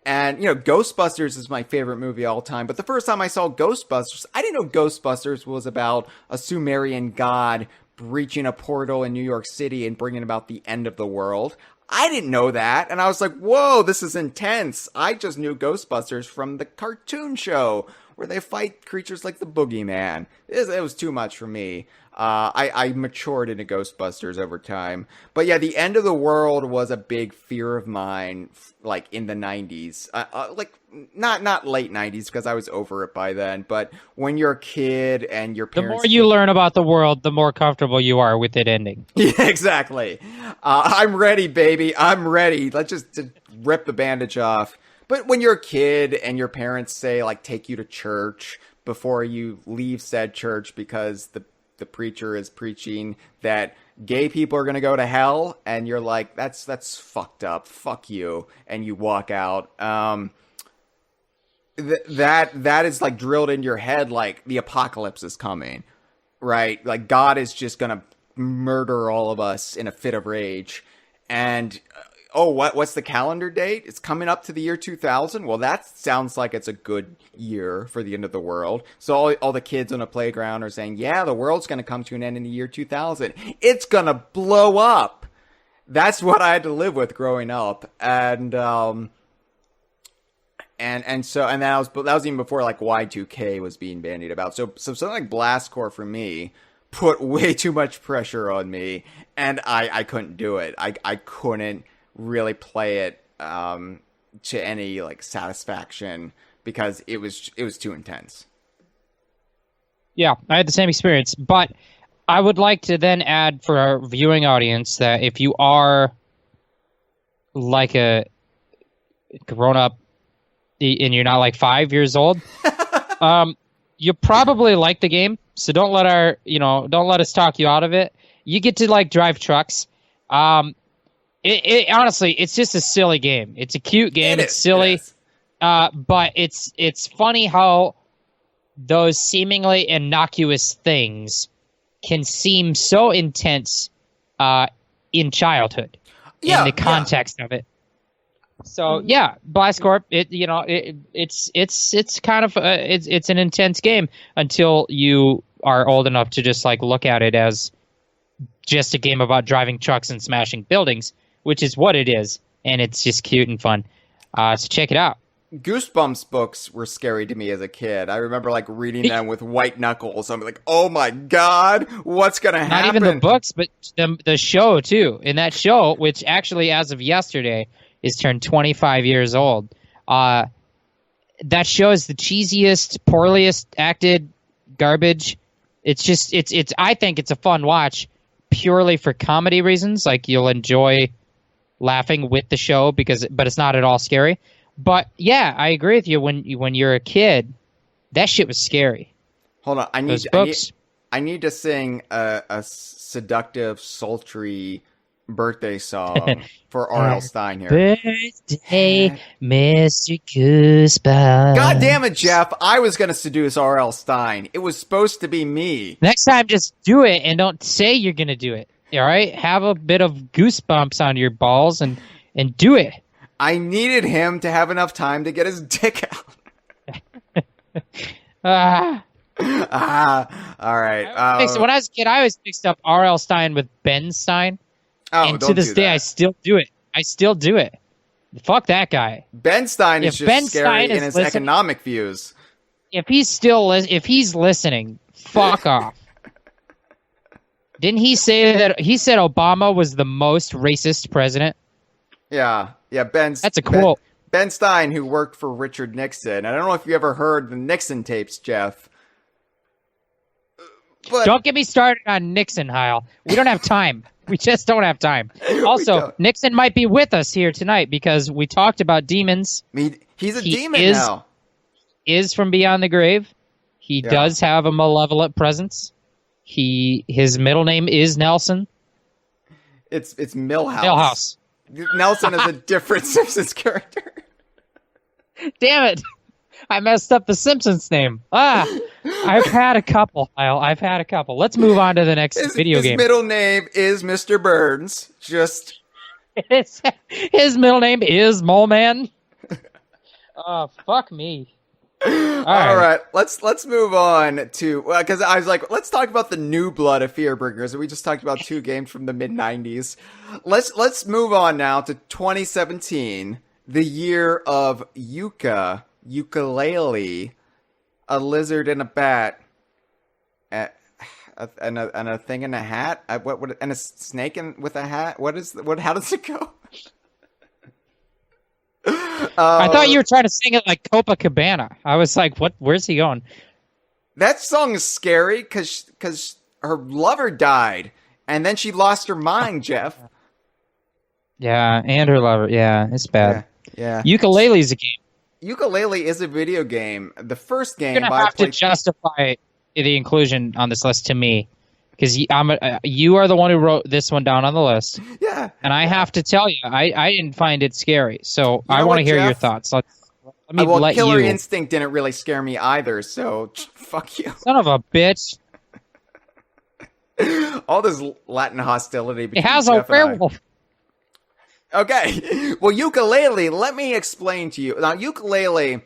And, Ghostbusters is my favorite movie of all time. But the first time I saw Ghostbusters, I didn't know Ghostbusters was about a Sumerian god breaching a portal in New York City and bringing about the end of the world. I didn't know that. And I was like, whoa, this is intense. I just knew Ghostbusters from the cartoon show where they fight creatures like the Boogeyman. It was too much for me. I matured into Ghostbusters over time. But yeah, the end of the world was a big fear of mine, like in the 90s. Like, not late 90s, because I was over it by then. But when you're a kid and your parents... The more you learn about the world, the more comfortable you are with it ending. Yeah, exactly. I'm ready, baby. I'm ready. Let's just rip the bandage off. But when you're a kid and your parents say, like, take you to church before you leave said church because the preacher is preaching that gay people are going to go to hell, and you're like, that's fucked up. Fuck you. And you walk out. That is like drilled in your head, like the apocalypse is coming, right? Like God is just going to murder all of us in a fit of rage. And what's the calendar date? It's coming up to the year 2000. Well, that sounds like it's a good year for the end of the world. So all the kids on the playground are saying, yeah, the world's going to come to an end in the year 2000. It's going to blow up. That's what I had to live with growing up. And that was even before like Y2K was being bandied about. So something like Blast Corps for me put way too much pressure on me, and I couldn't do it. I couldn't really play it to any like satisfaction because it was too intense. Yeah, I had the same experience, but I would like to then add for our viewing audience that if you are like a grown-up and you're not like 5 years old, you probably like the game. So don't let us talk you out of it. You get to like drive trucks. It honestly, it's just a silly game. It's a cute game. It's silly, but it's funny how those seemingly innocuous things can seem so intense in childhood, in the context of it. So yeah, Blast Corp. It's kind of it's an intense game until you are old enough to just like look at it as just a game about driving trucks and smashing buildings, which is what it is, and it's just cute and fun. So check it out. Goosebumps books were scary to me as a kid. I remember like reading them with white knuckles. I'm like, oh my god, what's gonna happen? Not even the books, but the show too. In that show, which actually as of yesterday is turned 25 years old. That show is the cheesiest, poorliest acted garbage. It's just it's. I think it's a fun watch purely for comedy reasons. Like you'll enjoy laughing with the show but it's not at all scary. But yeah, I agree with you. When you're a kid, that shit was scary. Hold on, I need to sing a seductive, sultry birthday song for R.L. Stein here. Birthday, Mr. Goosebumps. God damn it, Jeff! I was gonna seduce R.L. Stein. It was supposed to be me. Next time, just do it and don't say you're gonna do it. All right, have a bit of goosebumps on your balls and do it. I needed him to have enough time to get his dick out. All right. So when I was a kid, I always mixed up R.L. Stein with Ben Stein. Oh, and to this day, I still do it. Fuck that guy. Ben Stein is just scary in his economic views. If he's listening, fuck off. Didn't he say that? He said Obama was the most racist president. Yeah. That's a quote. Ben Stein, who worked for Richard Nixon. I don't know if you ever heard the Nixon tapes, Jeff. But don't get me started on Nixon, Hyle. We don't have time. We just don't have time. Also, Nixon might be with us here tonight because we talked about demons. He's a demon now. Is from beyond the grave. He does have a malevolent presence. His middle name is Nelson. It's Milhouse. Milhouse. Nelson is a different Simpsons character. Damn it. I messed up the Simpsons name. I've had a couple, Kyle. Let's move on to the next video game. His middle name is Mr. Burns. His middle name is Mole Man. Oh, fuck me. All right. Let's move on to, because I was like, let's talk about the new blood of Fearbringers. We just talked about 2 games from the mid-90s. Let's move on now to 2017, the year of Yooka-Laylee, a lizard and a bat, and a thing in a hat. And a snake with a hat. How does it go? I thought you were trying to sing it like Copacabana. I was like, what? Where's he going? That song is scary because her lover died, and then she lost her mind, Jeff. Yeah, and her lover. Yeah, it's bad. Yeah. Yooka-Laylee's a game. Yooka-Laylee is a video game. The first game. You're gonna have to justify the inclusion on this list to me, because you are the one who wrote this one down on the list. Yeah. And I have to tell you, I didn't find it scary. So I want to hear your thoughts. Let me let you. Killer Instinct didn't really scare me either. So fuck you. Son of a bitch. All this Latin hostility between it has Jeff a werewolf. Okay, well, Yooka-Laylee, let me explain to you. Now, Yooka-Laylee,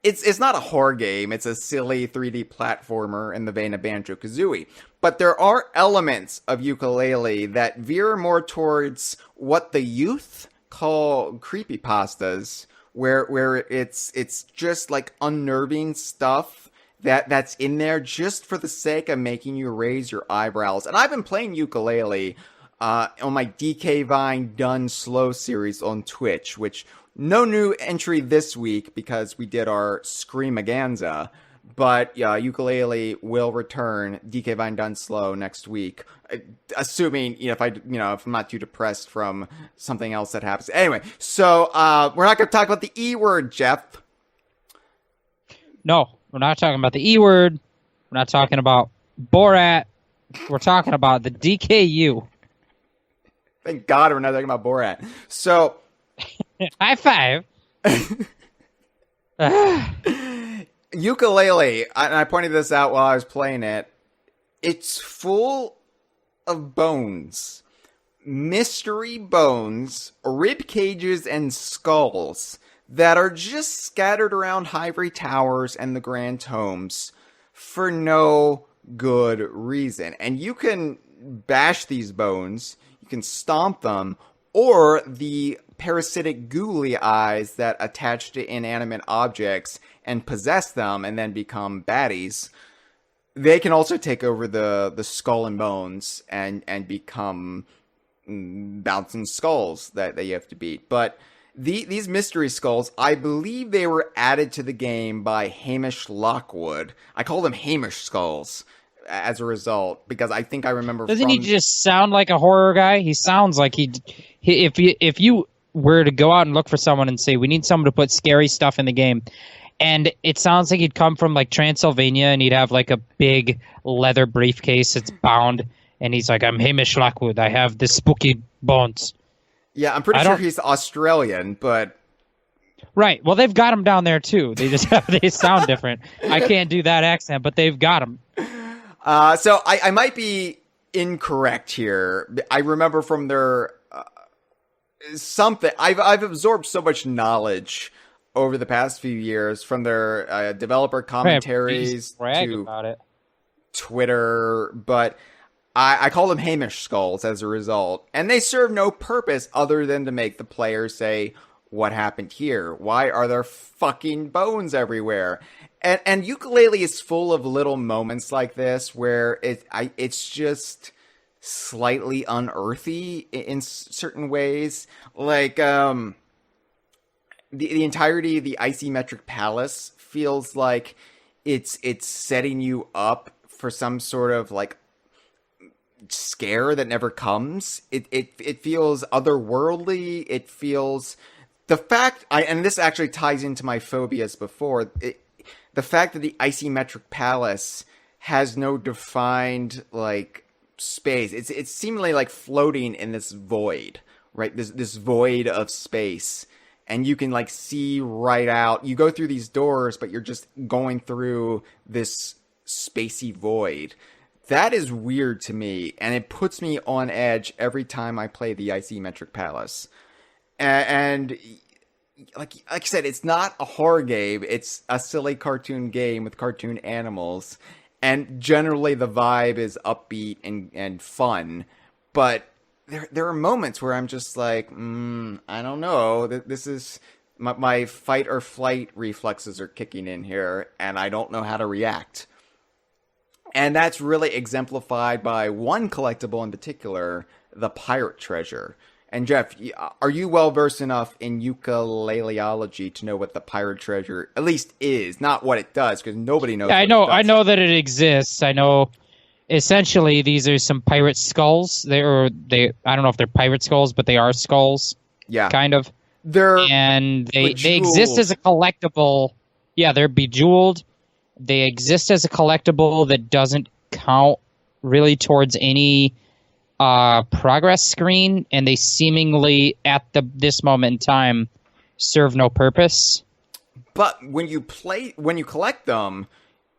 it's not a horror game. It's a silly 3D platformer in the vein of Banjo-Kazooie. But there are elements of Yooka-Laylee that veer more towards what the youth call creepypastas, where it's just like unnerving stuff that's in there just for the sake of making you raise your eyebrows. And I've been playing Yooka-Laylee on my DK Vine Done Slow series on Twitch, which no new entry this week because we did our Scream-A-Ganza, but Yooka-Laylee will return DK Vine Done Slow next week, assuming if I'm not too depressed from something else that happens. Anyway, so we're not going to talk about the E word, Jeff. No, we're not talking about the E word. We're not talking about Borat. We're talking about the DKU. Thank God we're not talking about Borat. So, high five. Yooka-Laylee, and I pointed this out while I was playing it. It's full of bones, mystery bones, rib cages, and skulls that are just scattered around ivory towers and the grand tomes for no good reason. And you can bash these bones. You can stomp them, or the parasitic googly eyes that attach to inanimate objects and possess them and then become baddies. They can also take over the skull and bones and become bouncing skulls that you have to beat. But these mystery skulls, I believe they were added to the game by Hamish Lockwood. I call them Hamish skulls as a result, because I think I remember. Doesn't he just sound like a horror guy? He sounds like if you were to go out and look for someone and say, we need someone to put scary stuff in the game, and it sounds like he'd come from like Transylvania and he'd have like a big leather briefcase that's bound, and he's like, I'm Hamish Lockwood, I have the spooky bones. Yeah, I'm pretty sure he's Australian, but right. Well, they've got him down there too. They just they sound different. I can't do that accent, but they've got him. So I might be incorrect here. I remember from their something. I've absorbed so much knowledge over the past few years from their developer commentaries brag to about it. Twitter, but I call them Hamish skulls as a result, and they serve no purpose other than to make the player say, "What happened here? Why are there fucking bones everywhere?" And Yooka-Laylee is full of little moments like this where it's just slightly unearthly in certain ways, like the entirety of the Isometric Palace feels like it's setting you up for some sort of like scare that never comes. It feels otherworldly. It feels and this actually ties into my phobias before. The fact that the Isometric Palace has no defined like space. It's seemingly like floating in this void, right? This void of space. And you can like see right out. You go through these doors, but you're just going through this spacey void. That is weird to me, and it puts me on edge every time I play the Isometric Palace. And like I said, it's not a horror game. It's a silly cartoon game with cartoon animals. And generally the vibe is upbeat and fun. But there are moments where I'm just like, I don't know. This is... My fight or flight reflexes are kicking in here, and I don't know how to react. And that's really exemplified by one collectible in particular, the pirate treasure. And Jeff, are you well versed enough in Yooka-Layleeology to know what the pirate treasure at least is, not what it does, because nobody knows. Yeah, I know that it exists. I know. Essentially, these are some pirate skulls. They I don't know if they're pirate skulls, but they are skulls. Yeah, kind of. They exist as a collectible. Yeah, they're bejeweled. They exist as a collectible that doesn't count really towards any progress screen, and they seemingly at this moment in time serve no purpose. But when you collect them,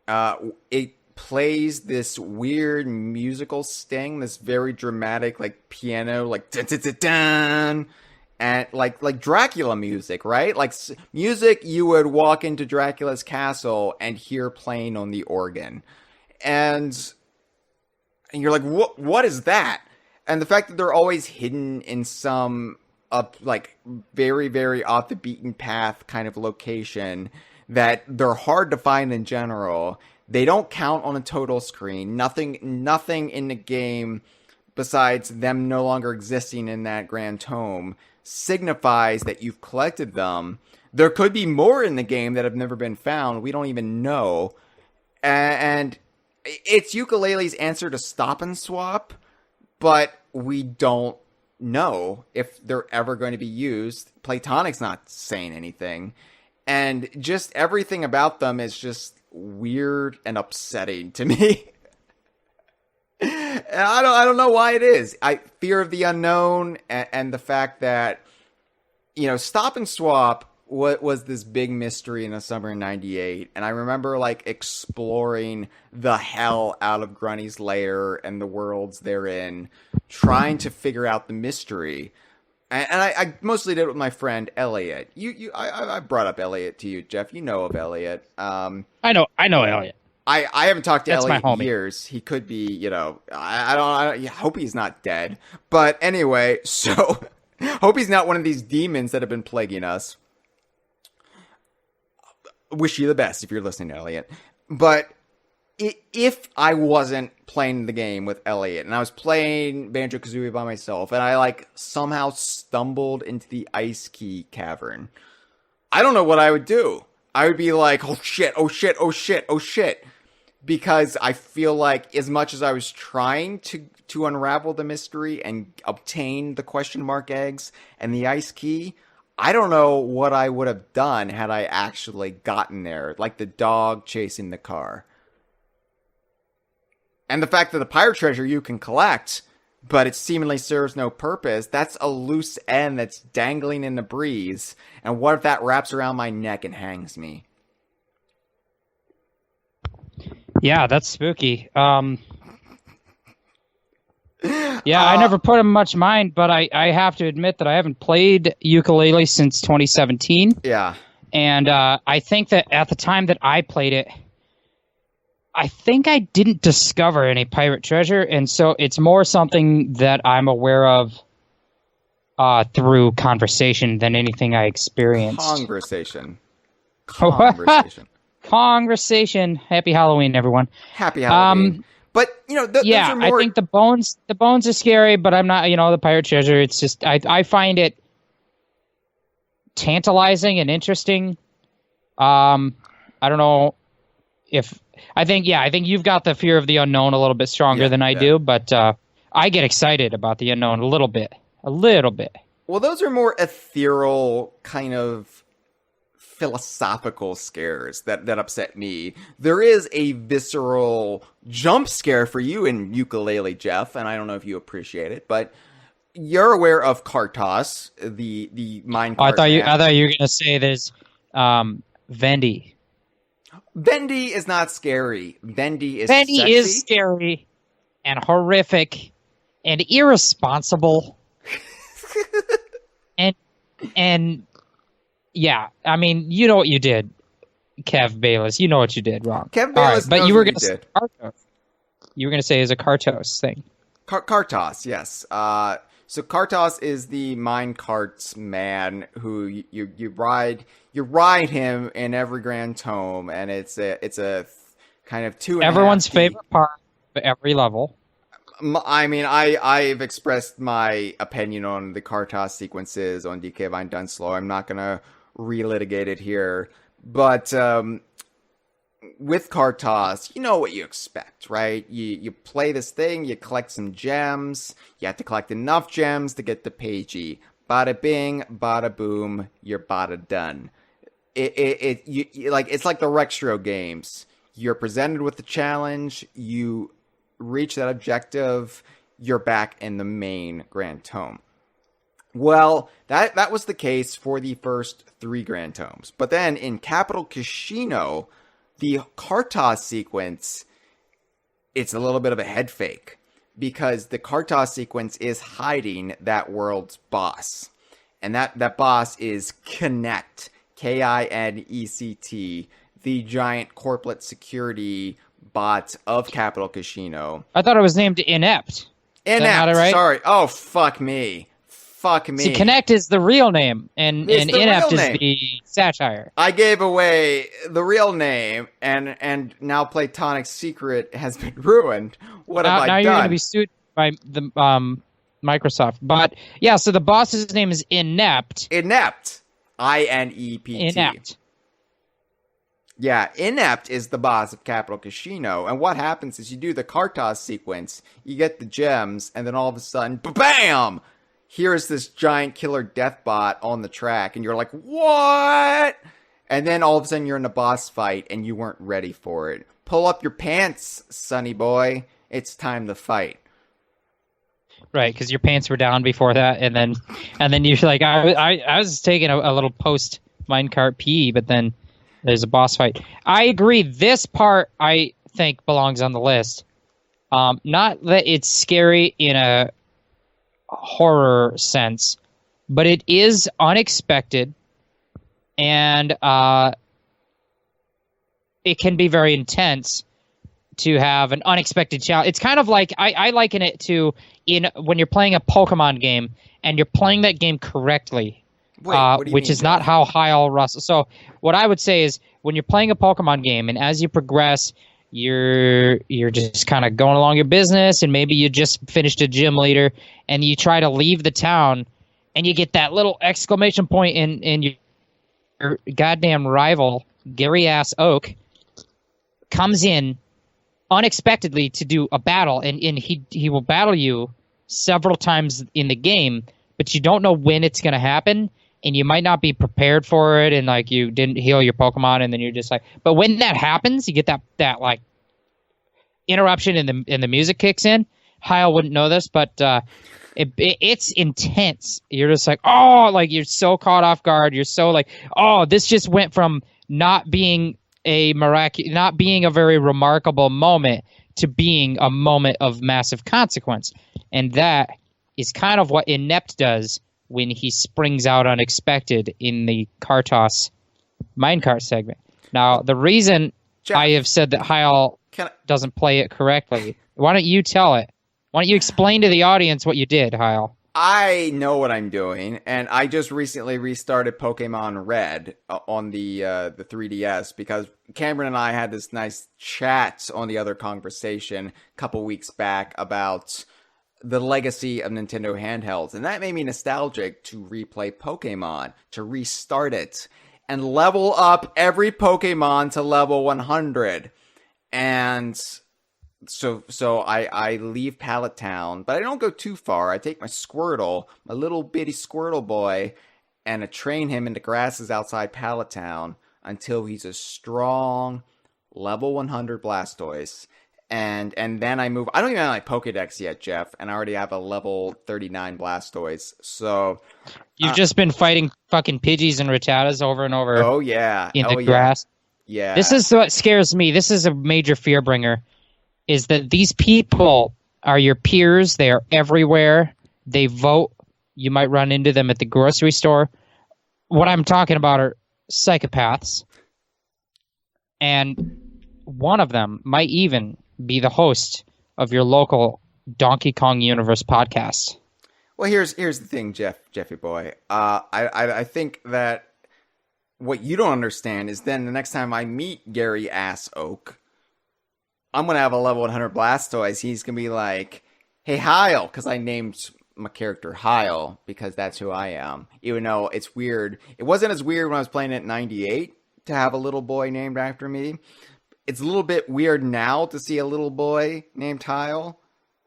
it plays this weird musical sting, this very dramatic like piano, like dun dun dun dun, and like Dracula music, right? Like music you would walk into Dracula's castle and hear playing on the organ, and you're like, what is that? And the fact that they're always hidden in some like very, very off the beaten path kind of location, that they're hard to find in general. They don't count on a total screen. Nothing in the game besides them no longer existing in that grand tome signifies that you've collected them. There could be more in the game that have never been found. We don't even know. And it's Yooka-Laylee's answer to Stop and Swap, but we don't know if they're ever going to be used. Platonic's not saying anything. And just everything about them is just weird and upsetting to me. And I don't know why it is. Fear of the unknown and the fact that, Stop and Swap was this big mystery in the summer of '98, and I remember like exploring the hell out of Grunny's lair and the worlds therein, trying to figure out the mystery. And I mostly did it with my friend Elliot. I brought up Elliot to you, Jeff. You know of Elliot. I know Elliot. I haven't talked to That's Elliot my in homie. years. He could be, I hope he's not dead. But anyway, so hope he's not one of these demons that have been plaguing us. Wish you the best if you're listening, Elliot. But if I wasn't playing the game with Elliot and I was playing Banjo-Kazooie by myself and I somehow stumbled into the Ice Key Cavern, I don't know what I would do. I would be like, oh shit, oh shit, oh shit, oh shit. Because I feel like as much as I was trying to unravel the mystery and obtain the question mark eggs and the ice key, I don't know what I would have done had I actually gotten there, like the dog chasing the car. And the fact that the pirate treasure you can collect, but it seemingly serves no purpose, that's a loose end that's dangling in the breeze. And what if that wraps around my neck and hangs me? Yeah, that's spooky. Yeah, I never put him much mind, but I have to admit that I haven't played Yooka-Laylee since 2017. Yeah. And I think that at the time that I played it, I think I didn't discover any pirate treasure, and so it's more something that I'm aware of through conversation than anything I experienced. Conversation. Conversation. Happy Halloween, everyone. Happy Halloween. But those are more... I think the bones are scary, but I'm not. The pirate treasure. It's just I find it tantalizing and interesting. I don't know if I think you've got the fear of the unknown a little bit stronger than I do, but I get excited about the unknown a little bit. Well, those are more ethereal, kind of philosophical scares that upset me. There is a visceral jump scare for you in Yooka-Laylee, Jeff, and I don't know if you appreciate it, but you're aware of Kartos, the minecart. I thought you were gonna say there's Vendy. Vendy is not scary. Vendy is scary and horrific and irresponsible. and yeah, I mean, you know what you did, Kev Bayless. You know what you did wrong. Kev Bayless, but you were going to say Kartos. You were going to say is a Kartos thing. Kartos, yes. So Kartos is the minecarts man who you ride him in every Grand Tome, and it's a kind of everyone's favorite part of every level. I mean, I've expressed my opinion on the Kartos sequences on DK Vine Dunslow. I'm not gonna relitigate it here, but with Kartos, you know what you expect, right? You play this thing, you collect some gems, you have to collect enough gems to get the Pagey. Bada bing, bada boom, you're bada done. It's like the Rextro games. You're presented with the challenge, you reach that objective, you're back in the main Grand Tome. Well, that was the case for the first 3 Grand Tomes. But then in Capital Casino, the Kartos sequence, it's a little bit of a head fake, because the Kartos sequence is hiding that world's boss. And that boss is Kinect, Kinect, the giant corporate security bot of Capital Casino. I thought it was named Inept. Inept, right? Sorry. Oh, fuck me. See, Kinect is the real name, and Inept is the satire. I gave away the real name, and now Platonic's secret has been ruined. What have I done? Now you're going to be sued by the Microsoft. But, yeah, so the boss's name is Inept. Inept. Inept. Inept. Yeah, Inept is the boss of Capital Casino, and what happens is you do the Kartos sequence, you get the gems, and then all of a sudden, bam! Here's this giant killer death bot on the track, and you're like, what? And then all of a sudden you're in a boss fight, and you weren't ready for it. Pull up your pants, sonny boy. It's time to fight. Right, because your pants were down before that, and then you're like, I was taking a little post minecart pee, but then there's a boss fight. I agree. This part, I think, belongs on the list. Not that it's scary in a horror sense, but it is unexpected, and it can be very intense to have an unexpected challenge. It's kind of like, I liken it to when you're playing a Pokemon game, and you're playing that game correctly. Wait, which is not how Hyle Russell. So what I would say is, when you're playing a Pokemon game, and as you progress, you're just kind of going along your business, and maybe you just finished a gym leader, and you try to leave the town, and you get that little exclamation point, and your goddamn rival, Gary Ass Oak, comes in unexpectedly to do a battle, and he will battle you several times in the game, but you don't know when it's going to happen. And you might not be prepared for it, and like you didn't heal your Pokemon, and then you're just like. But when that happens, you get that like interruption, and the music kicks in. Hyle wouldn't know this, but it's intense. You're just like, oh, like you're so caught off guard. You're so like, oh, this just went from not being a very remarkable moment to being a moment of massive consequence. And that is kind of what Inept does when he springs out unexpected in the Kartos minecart segment. Now, the reason Jeff, I have said that Hyle doesn't play it correctly, why don't you tell it? Why don't you explain to the audience what you did, Hyle? I know what I'm doing, and I just recently restarted Pokemon Red on the 3DS because Cameron and I had this nice chat on the other Kongversation a couple weeks back about the legacy of Nintendo handhelds, and that made me nostalgic to replay Pokemon, to restart it, and level up every Pokemon to level 100. And so I leave Pallet Town, but I don't go too far. I take my Squirtle, my little bitty Squirtle boy, and I train him in the grasses outside Pallet Town until he's a strong level 100 Blastoise. And then I move. I don't even have my Pokedex yet, Jeff, and I already have a level 39 Blastoise. So you've just been fighting fucking Pidgeys and Rattatas over and over. Oh yeah, in the grass. Yeah. This is what scares me. This is a major fearbringer. Is that these people are your peers? They are everywhere. They vote. You might run into them at the grocery store. What I'm talking about are psychopaths, and one of them might even be the host of your local Donkey Kong Universe podcast. Well, here's the thing, Jeffy boy. I think that what you don't understand is then the next time I meet Gary Ass Oak, I'm gonna have a level 100 Blastoise. He's gonna be like, "Hey, Hyle," because I named my character Hyle because that's who I am. Even though it's weird, it wasn't as weird when I was playing it in '98 to have a little boy named after me. It's a little bit weird now to see a little boy named Hyle,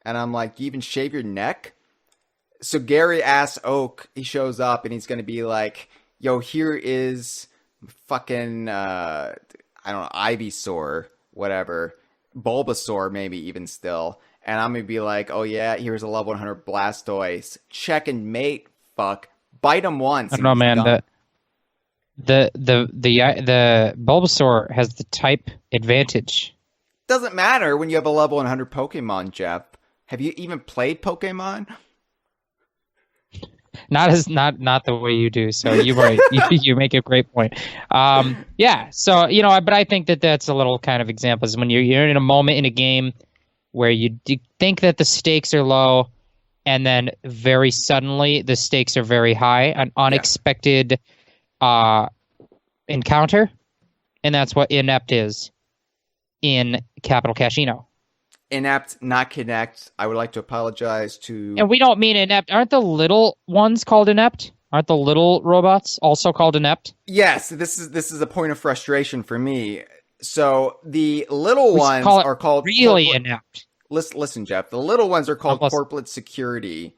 and I'm like, "You even shave your neck?" So Gary Ass Oak, he shows up and he's gonna be like, "Yo, here is fucking I don't know, Ivysaur, whatever, Bulbasaur, maybe even still." And I'm gonna be like, "Oh yeah, here's a level 100 Blastoise. Check and mate, fuck. Bite him once." I don't know, man. The Bulbasaur has the type advantage. Doesn't matter when you have a level 100 Pokemon, Jeff. Have you even played Pokemon? Not the way you do. So you're right. You make a great point. Yeah. So but I think that's a little kind of example is when you're in a moment in a game where you think that the stakes are low, and then very suddenly the stakes are very high, an unexpected encounter, and that's what Inept is in Capital Casino. Inept, not Connect. I would like to apologize to... And we don't mean Inept. Aren't the little ones called Inept? Aren't the little robots also called Inept? Yes, this is a point of frustration for me. So the little ones are called... Really Inept. Listen, Jeff. The little ones are called corporate security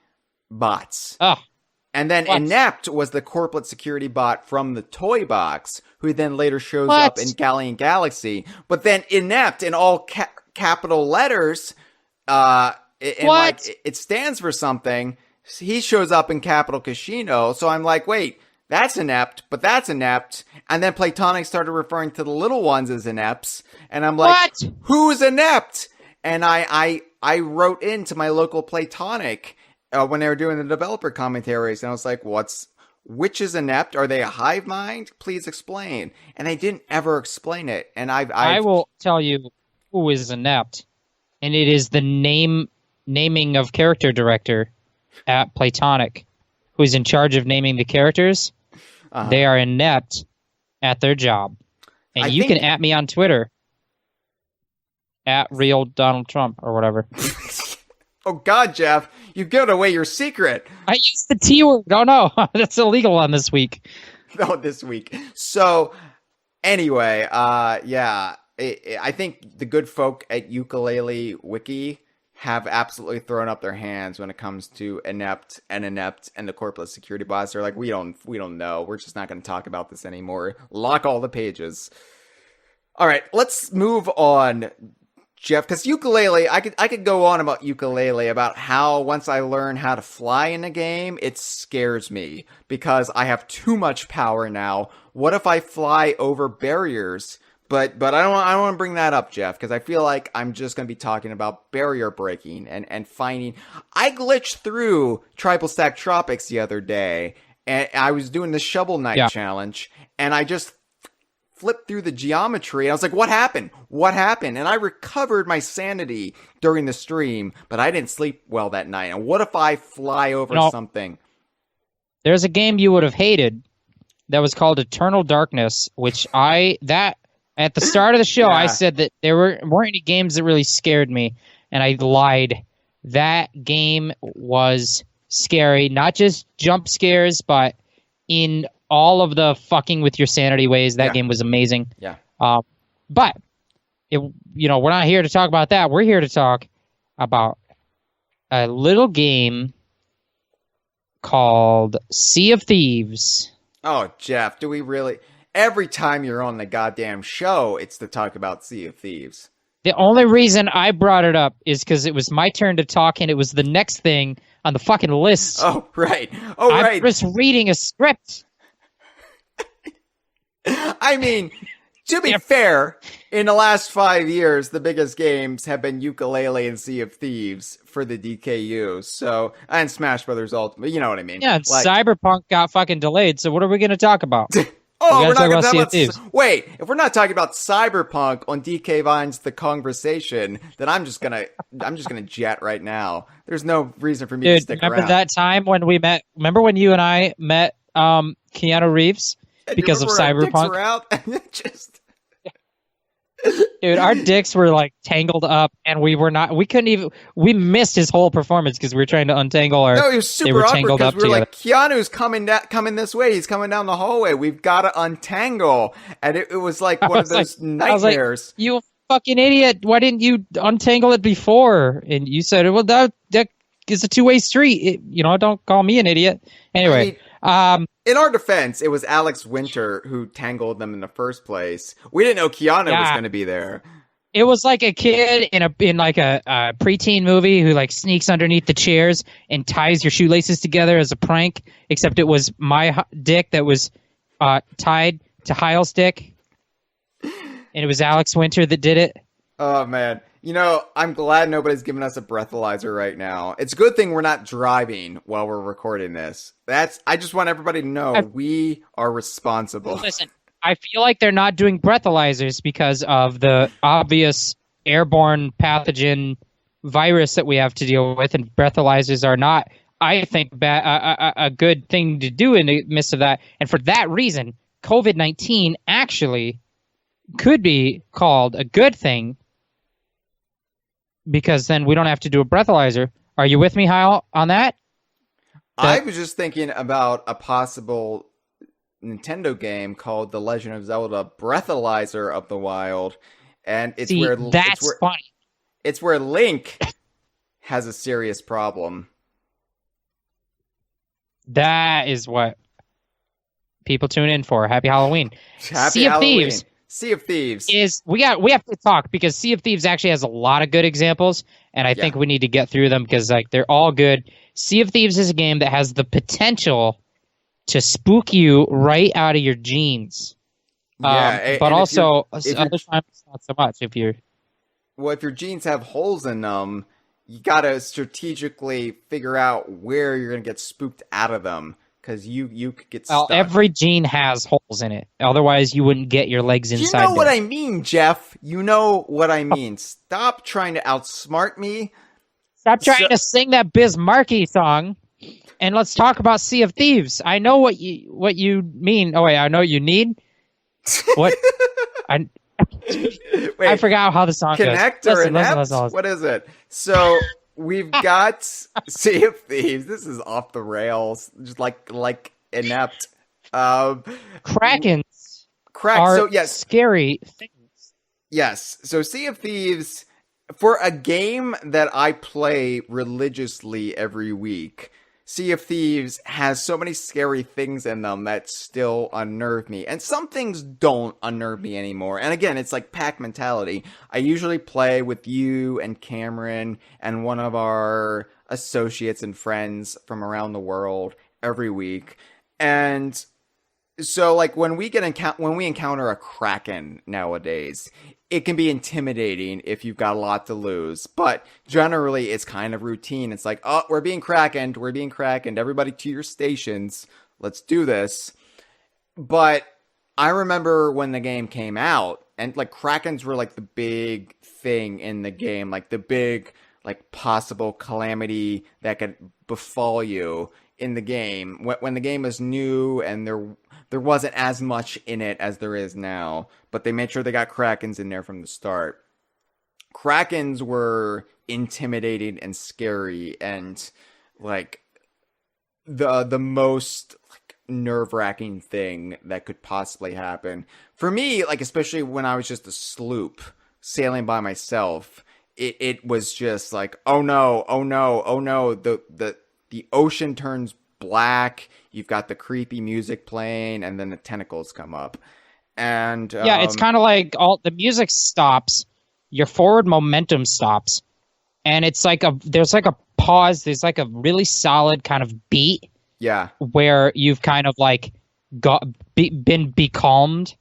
bots. Oh. And then Inept was the corporate security bot from the toy box, who then later shows up in Galleon Galaxy. But then Inept in all capital letters, it stands for something. He shows up in Capital Casino. So I'm like, wait, that's Inept, but that's Inept. And then Platonic started referring to the little ones as Inepts. And I'm like, who's Inept? And I wrote into my local Platonic when they were doing the developer commentaries, and I was like, which is Inept? Are they a hive mind? Please explain. And they didn't ever explain it. And I will tell you who is Inept, and it is the naming of character director at Platonic, who's in charge of naming the characters. They are inept at their job. And you can at me on Twitter at real Donald Trump or whatever. Oh, God, Jeff, you've given away your secret. I used the T word. Oh, no, that's illegal on this week. No, this week. So, anyway, I think the good folk at Yooka-Laylee Wiki have absolutely thrown up their hands when it comes to Inept and the corporate security bots. They're like, we don't know. We're just not going to talk about this anymore. Lock all the pages. All right, let's move on, Jeff, because Yooka-Laylee, I could go on about Yooka-Laylee, about how once I learn how to fly in a game, it scares me because I have too much power now. What if I fly over barriers, But I don't want to bring that up, Jeff, because I feel like I'm just going to be talking about barrier breaking and finding. I glitched through Triple Stack Tropics the other day, and I was doing the Shovel Knight challenge, and I just flipped through the geometry, and I was like, what happened? What happened? And I recovered my sanity during the stream, but I didn't sleep well that night. And what if I fly over something? There's a game you would have hated that was called Eternal Darkness, which at the start of the show, I said that there weren't any games that really scared me, and I lied. That game was scary, not just jump scares, but in all of the fucking with your sanity ways. That game was amazing. Yeah. But we're not here to talk about that. We're here to talk about a little game called Sea of Thieves. Oh, Jeff, do we really? Every time you're on the goddamn show, it's to talk about Sea of Thieves. The only reason I brought it up is because it was my turn to talk, and it was the next thing on the fucking list. Oh, right. I'm just reading a script. I mean, to be fair, in the last 5 years, the biggest games have been Yooka-Laylee and Sea of Thieves for the DKU. So, and Smash Brothers Ultimate. You know what I mean? Yeah, Cyberpunk got fucking delayed. So what are we going to talk about? We're not going to talk about. Wait, if we're not talking about Cyberpunk on DK Vine's The Kongversation, then I'm just gonna jet right now. There's no reason for me to stick around. Remember that time when we met? Remember when you and I met Keanu Reeves because of Cyberpunk? Dude, our dicks were like tangled up, and we couldn't even. We missed his whole performance because we were trying to untangle our. No, it was super awkward because we were like, Keanu's coming this way. He's coming down the hallway. We've got to untangle, and it was like one of those nightmares. I was like, you fucking idiot! Why didn't you untangle it before? And you said, "Well, that is a two-way street." Don't call me an idiot. Anyway. In our defense, it was Alex Winter who tangled them in the first place. We didn't know Keanu was going to be there. It was like a kid in a preteen movie who like sneaks underneath the chairs and ties your shoelaces together as a prank. Except it was my dick that was tied to Hyle's dick, and it was Alex Winter that did it. Oh man. I'm glad nobody's giving us a breathalyzer right now. It's a good thing we're not driving while we're recording this. I just want everybody to know we are responsible. Listen, I feel like they're not doing breathalyzers because of the obvious airborne pathogen virus that we have to deal with, and breathalyzers are not, I think, a good thing to do in the midst of that. And for that reason, COVID-19 actually could be called a good thing, because then we don't have to do a breathalyzer. Are you with me, Hyle, on that? I was just thinking about a possible Nintendo game called The Legend of Zelda Breathalyzer of the Wild, and it's funny. It's where Link has a serious problem. That is what people tune in for. Happy Halloween. Sea of Thieves. Sea of Thieves we have to talk because Sea of Thieves actually has a lot of good examples, and I think we need to get through them because they're all good. Sea of Thieves is a game that has the potential to spook you right out of your jeans. But also other times not so much if you're. Well, if your jeans have holes in them, you gotta strategically figure out where you're gonna get spooked out of them. Because you could get stuck. Every jean has holes in it. Otherwise, you wouldn't get your legs inside. You know what I mean, Jeff. You know what I mean. Stop trying to outsmart me. Stop trying to sing that Biz Markie song, and let's talk about Sea of Thieves. I know what you mean. Oh wait, I know what you need. What? Wait, I forgot how the song connect goes. Or listen. What is it? So. We've got Sea of Thieves. This is off the rails, just like inept. Krakens are scary things. Yes. So Sea of Thieves, for a game that I play religiously every week, Sea of Thieves has so many scary things in them that still unnerve me. And some things don't unnerve me anymore. And again, it's like pack mentality. I usually play with you and Cameron and one of our associates and friends from around the world every week. And So like when we encounter a kraken nowadays, it can be intimidating if you've got a lot to lose. But generally, it's kind of routine. It's like, oh, we're being krakened. Everybody to your stations. Let's do this. But I remember when the game came out, and like krakens were like the big thing in the game, like the big like possible calamity that could befall you in the game when the game was new and there wasn't as much in it as there is now, but they made sure they got krakens in there from the start. Krakens were intimidating and scary and like the most like nerve-wracking thing that could possibly happen. For me, like especially when I was just a sloop sailing by myself, it was just like, oh no, oh no, oh no, the ocean turns black, you've got the creepy music playing, and then the tentacles come up. And Yeah, it's kind of like all the music stops, your forward momentum stops, and it's like there's like a pause, there's like a really solid kind of beat yeah, where you've kind of like been becalmed,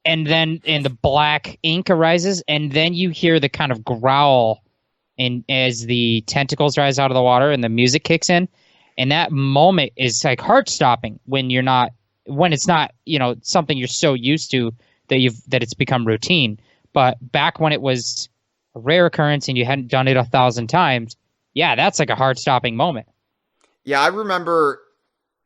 and then the black ink arises, and then you hear the kind of growl and as the tentacles rise out of the water and the music kicks in. And that moment is like heart stopping when it's not, something you're so used to that it's become routine. But back when it was a rare occurrence and you hadn't done it 1,000 times, yeah, that's like a heart stopping moment. yeah. I remember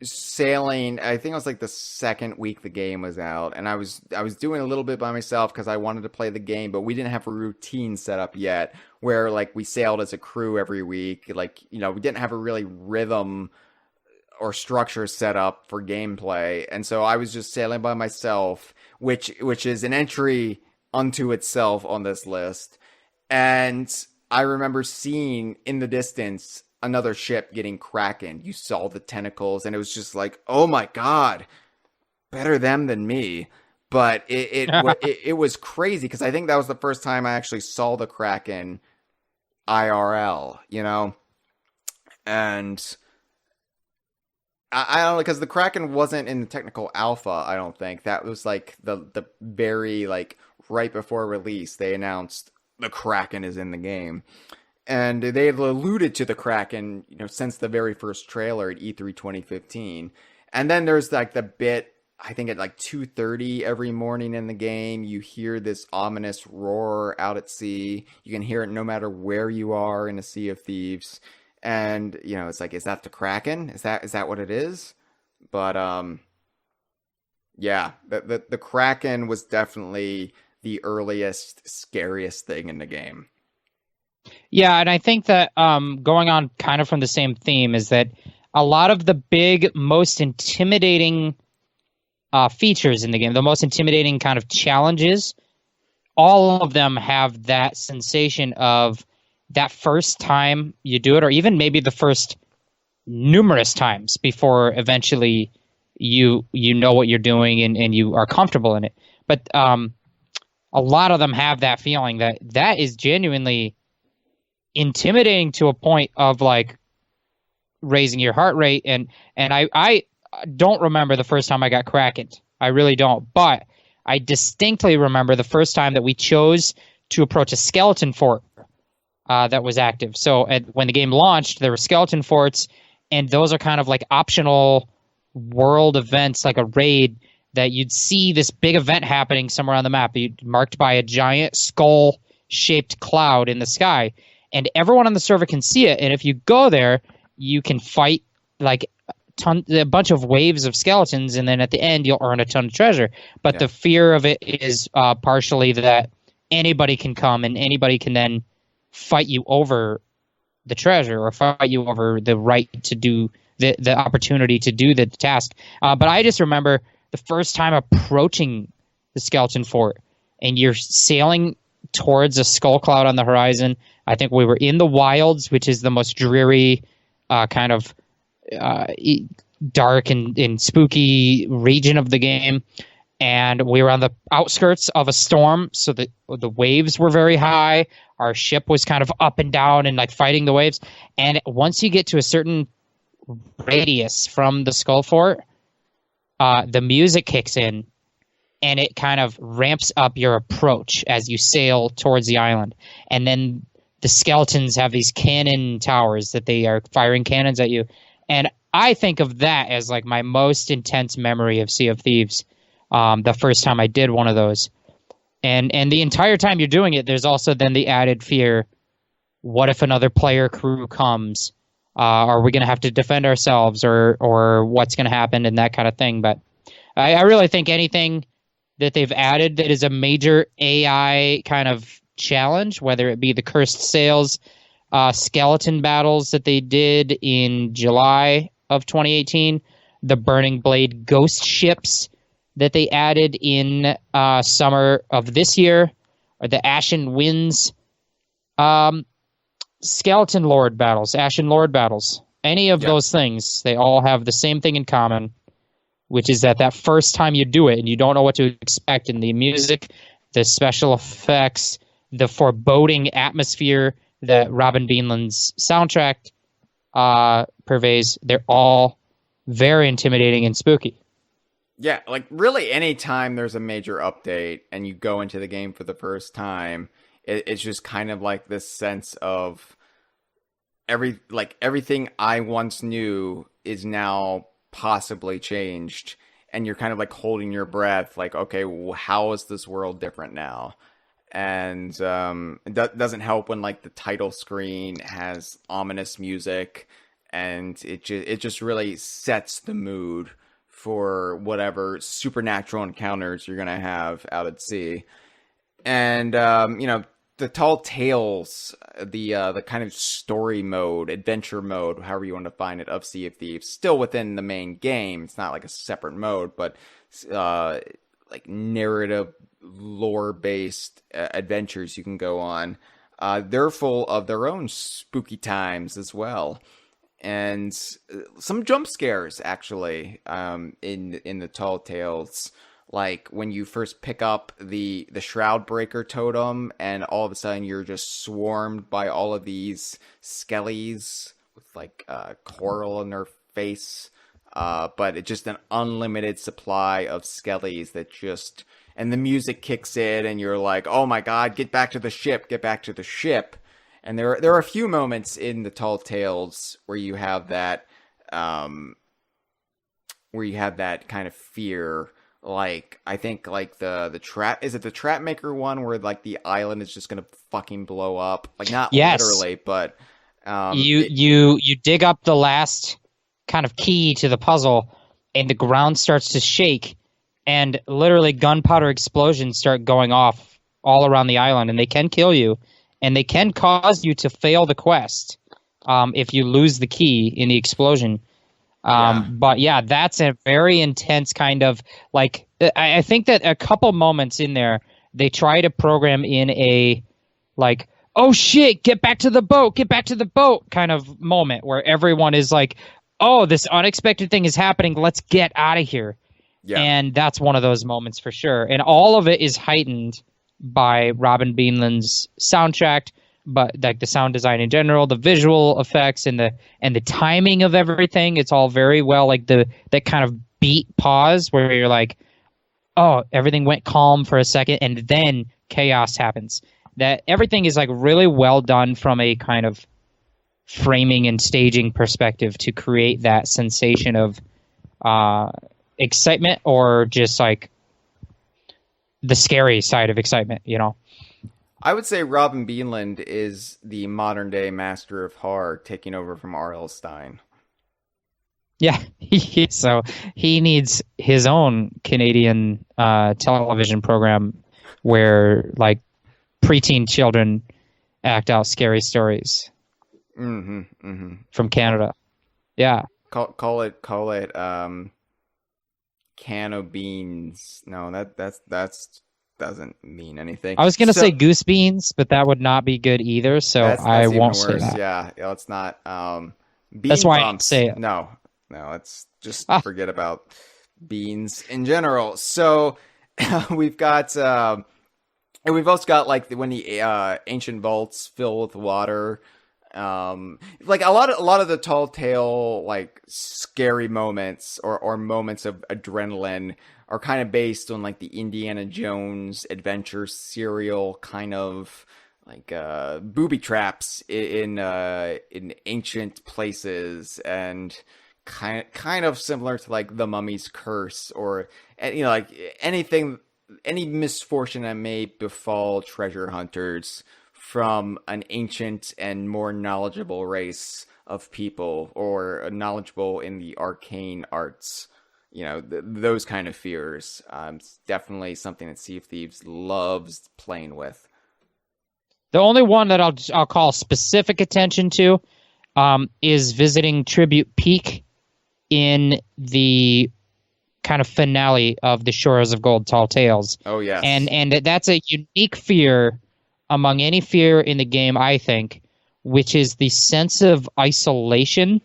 sailing. I think it was like the second week the game was out, and I was doing a little bit by myself because I wanted to play the game, but we didn't have a routine set up yet where like we sailed as a crew every week. Like we didn't have a really rhythm or structure set up for gameplay, and so I was just sailing by myself, which is an entry unto itself on this list. And I remember seeing in the distance another ship getting krakened. You saw the tentacles, and it was just like, oh my god, better them than me. But it was crazy because I think that was the first time I actually saw the kraken IRL, and I don't know, because the kraken wasn't in the technical alpha. I don't think that was like the very like right before release they announced the kraken is in the game. And they had alluded to the Kraken, since the very first trailer at E3 2015. And then there's like the bit, I think at like 2:30 every morning in the game, you hear this ominous roar out at sea. You can hear it no matter where you are in a sea of thieves. And, it's like, is that the Kraken? Is that what it is? But, yeah, the Kraken was definitely the earliest, scariest thing in the game. Yeah, and I think that going on kind of from the same theme is that a lot of the big, most intimidating features in the game, the most intimidating kind of challenges, all of them have that sensation of that first time you do it, or even maybe the first numerous times before eventually you know what you're doing and you are comfortable in it. But a lot of them have that feeling that is genuinely intimidating to a point of like raising your heart rate. And I don't remember the first time I got krakened. I really don't. But I distinctly remember the first time that we chose to approach a skeleton fort that was active. So when the game launched, there were skeleton forts, and those are kind of like optional world events, like a raid that you'd see this big event happening somewhere on the map, marked by a giant skull-shaped cloud in the sky. And everyone on the server can see it. And if you go there, you can fight like a bunch of waves of skeletons. And then at the end, you'll earn a ton of treasure. But the fear of it is partially that anybody can come and anybody can then fight you over the treasure or fight you over the right to do the opportunity to do the task. But I just remember the first time approaching the skeleton fort and you're sailing towards a skull cloud on the horizon. I think we were in the wilds, which is the most dreary kind of dark and spooky region of the game. And we were on the outskirts of a storm, so the waves were very high. Our ship was kind of up and down and like fighting the waves. And once you get to a certain radius from the skull fort, the music kicks in, and it kind of ramps up your approach as you sail towards the island. And then the skeletons have these cannon towers that they are firing cannons at you. And I think of that as like my most intense memory of Sea of Thieves, the first time I did one of those. And the entire time you're doing it, there's also then the added fear, what if another player crew comes? Are we going to have to defend ourselves, or what's going to happen, and that kind of thing. But I really think anything that they've added that is a major AI kind of challenge, whether it be the Cursed Sails skeleton battles that they did in July of 2018, the Burning Blade ghost ships that they added in summer of this year, or the Ashen Winds Skeleton Lord battles, Ashen Lord battles, any of those things, they all have the same thing in common, which is that first time you do it and you don't know what to expect, and the music, the special effects, the foreboding atmosphere that Robin Beanland's soundtrack purveys, they're all very intimidating and spooky. Yeah, like really any time there's a major update and you go into the game for the first time, it's just kind of like this sense of everything I once knew is now possibly changed, and you're kind of like holding your breath, like, okay, how is this world different now? And it doesn't help when like the title screen has ominous music, and it just really sets the mood for whatever supernatural encounters you're gonna have out at sea. And the Tall Tales, the kind of story mode, adventure mode, however you want to find it, of Sea of Thieves, still within the main game. It's not like a separate mode, but like narrative, lore-based adventures you can go on. They're full of their own spooky times as well, and some jump scares actually in the Tall Tales. Like when you first pick up the Shroud Breaker totem, and all of a sudden you're just swarmed by all of these skellies with like coral in their face, but it's just an unlimited supply of skellies that just, and the music kicks in, and you're like, oh my god, get back to the ship, get back to the ship. And there are a few moments in the Tall Tales where you have that kind of fear. Like, I think like the trap, is it the Trap Maker one where like the island is just gonna fucking blow up? Like, not literally, but you dig up the last kind of key to the puzzle, and the ground starts to shake, and literally gunpowder explosions start going off all around the island, and they can kill you, and they can cause you to fail the quest if you lose the key in the explosion. But yeah, that's a very intense kind of, like, I think that a couple moments in there, they try to program in a, like, oh shit, get back to the boat kind of moment where everyone is like, oh, this unexpected thing is happening, let's get out of here. Yeah. And that's one of those moments for sure. And all of it is heightened by Robin Beanland's soundtrack, but like the sound design in general, the visual effects, and the timing of everything. It's all very well, like that kind of beat pause where you're like, oh, everything went calm for a second, and then chaos happens. That everything is like really well done from a kind of framing and staging perspective to create that sensation of excitement, or just like the scary side of excitement, you know? I would say Robin Beanland is the modern day master of horror, taking over from R.L. Stine. Yeah, so he needs his own Canadian television program where like preteen children act out scary stories from Canada. Yeah, call it can of beans. No, that's doesn't mean anything. I was gonna say goose beans, but that would not be good either. So I won't say that. Yeah, it's not. Bean that's why bumps. I say it. No, let's just forget about beans in general. So we've got, and we've also got like when the ancient vaults fill with water. Like a lot of the tall tale, like scary moments or moments of adrenaline are kind of based on like the Indiana Jones adventure serial kind of like booby traps in ancient places, and kind of similar to like the Mummy's Curse, or like any misfortune that may befall treasure hunters from an ancient and more knowledgeable race of people, or knowledgeable in the arcane arts. Those kind of fears. It's definitely something that Sea of Thieves loves playing with. The only one that I'll call specific attention to is visiting Tribute Peak in the kind of finale of the Shores of Gold Tall Tales. Oh, yes. And that's a unique fear among any fear in the game, I think, which is the sense of isolation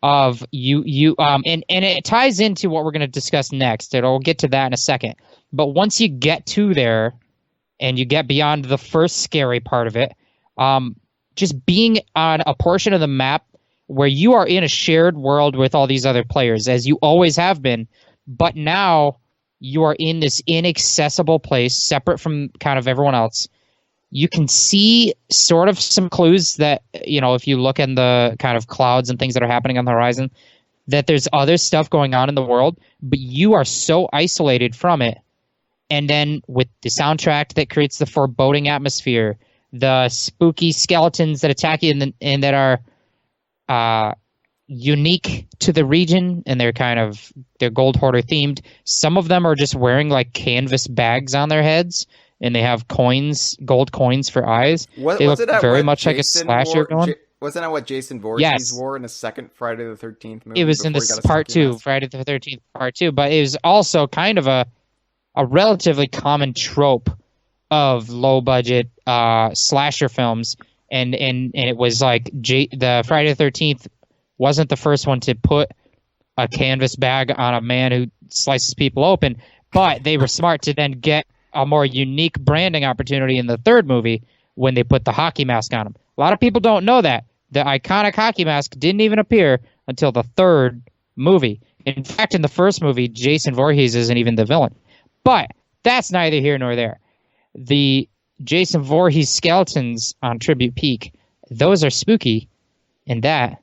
of you and it ties into what we're going to discuss next. We'll get to that in a second. But once you get to there and you get beyond the first scary part of it, just being on a portion of the map where you are in a shared world with all these other players, as you always have been, but now you are in this inaccessible place, separate from kind of everyone else. You can see sort of some clues that, if you look in the kind of clouds and things that are happening on the horizon, that there's other stuff going on in the world, but you are so isolated from it. And then with the soundtrack that creates the foreboding atmosphere, the spooky skeletons that attack you and that are unique to the region, and they're Gold Hoarder themed. Some of them are just wearing like canvas bags on their heads, and they have gold coins for eyes. They look very much like a slasher going. Wasn't that what Jason Voorhees wore in the second Friday the 13th movie? It was in this part 2, Friday the 13th part 2, but it was also kind of a relatively common trope of low budget slasher films, and it was like the Friday the 13th wasn't the first one to put a canvas bag on a man who slices people open, but they were smart to then get a more unique branding opportunity in the third movie when they put the hockey mask on him. A lot of people don't know that. The iconic hockey mask didn't even appear until the third movie. In fact, in the first movie, Jason Voorhees isn't even the villain. But that's neither here nor there. The Jason Voorhees skeletons on Tribute Peak, those are spooky, and that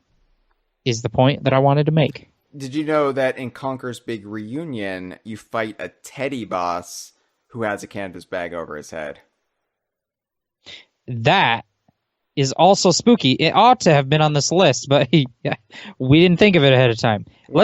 is the point that I wanted to make. Did you know that in Conker's Big Reunion, you fight a teddy boss who has a canvas bag over his head? That is also spooky. It ought to have been on this list, but we didn't think of it ahead of time. Wow.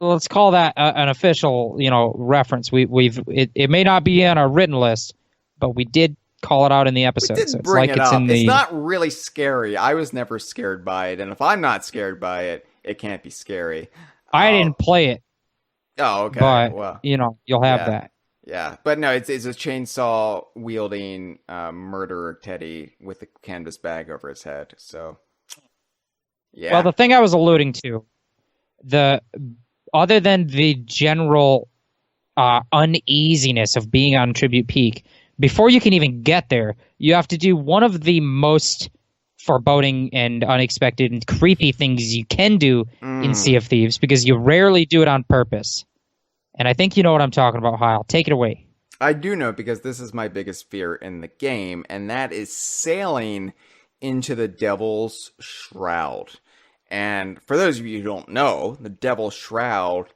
Let's call that an official, reference. It may not be on our written list, but we did call it out in the episode. We did so bring it up. It's not really scary. I was never scared by it, and if I'm not scared by it, it can't be scary. I didn't play it. Oh, okay. But, well, you'll have that. Yeah, but no, it's a chainsaw wielding murderer Teddy with a canvas bag over his head. So, yeah. Well, the thing I was alluding to, other than the general uneasiness of being on Tribute Peak, before you can even get there, you have to do one of the most foreboding and unexpected and creepy things you can do in Sea of Thieves, because you rarely do it on purpose. And I think you know what I'm talking about, Hyle. Take it away. I do know, because this is my biggest fear in the game, and that is sailing into the Devil's Shroud. And for those of you who don't know, the Devil Shroud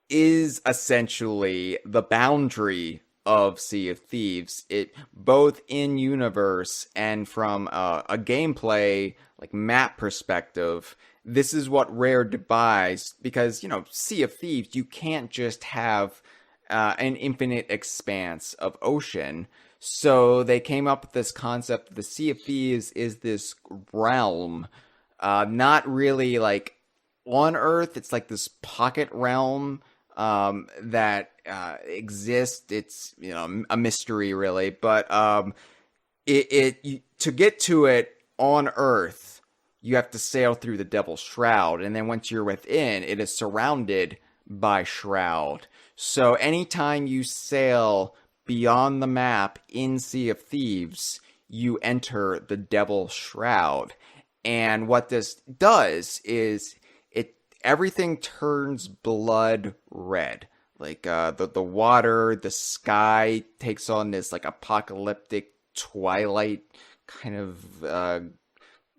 is essentially the boundary of Sea of Thieves. It both in universe and from a gameplay like map perspective. This is what Rare devised, because Sea of Thieves, you can't just have an infinite expanse of ocean. So they came up with this concept. The Sea of Thieves is this realm. Not really like on Earth. It's like this pocket realm that exists. It's a mystery really, but to get to it on Earth, you have to sail through the Devil's Shroud, and then once you're within, it is surrounded by Shroud. So anytime you sail beyond the map in Sea of Thieves, you enter the Devil Shroud. And what this does is everything turns blood red. Like the water, the sky takes on this like apocalyptic twilight kind of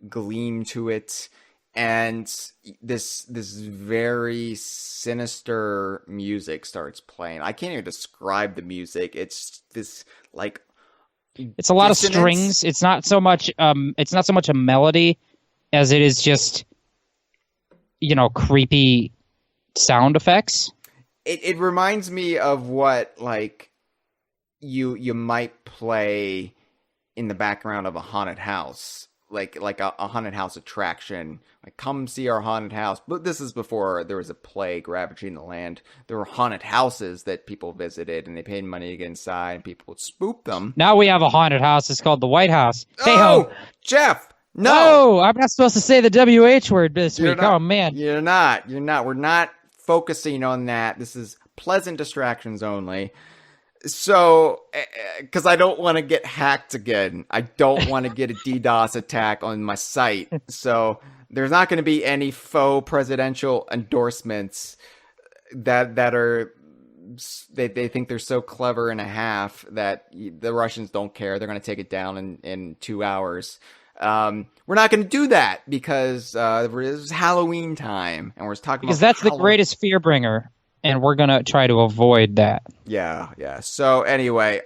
gleam to it, and this very sinister music starts playing. I can't even describe the music. It's this like it's a lot of strings. It's not so much a melody as it is just creepy sound effects. It reminds me of what like you might play in the background of a haunted house, like a haunted house attraction. Like, come see our haunted house. But this is before there was a plague ravaging the land. There were haunted houses that people visited, and they paid money to get inside, and people would spook them. Now we have a haunted house. It's called the White House. Oh, Hey-ho. Jeff! No, I'm not supposed to say the WH word this week. Not, oh, man. You're not. We're not focusing on that. This is pleasant distractions only. So, because I don't want to get hacked again. I don't want to get a DDoS attack on my site. So, there's not going to be any faux presidential endorsements that are... They think they're so clever and a half that the Russians don't care. They're going to take it down in 2 hours. We're not going to do that because it's Halloween time, and we're talking because about that's the greatest fear-bringer, and we're going to try to avoid that. Yeah. So anyway,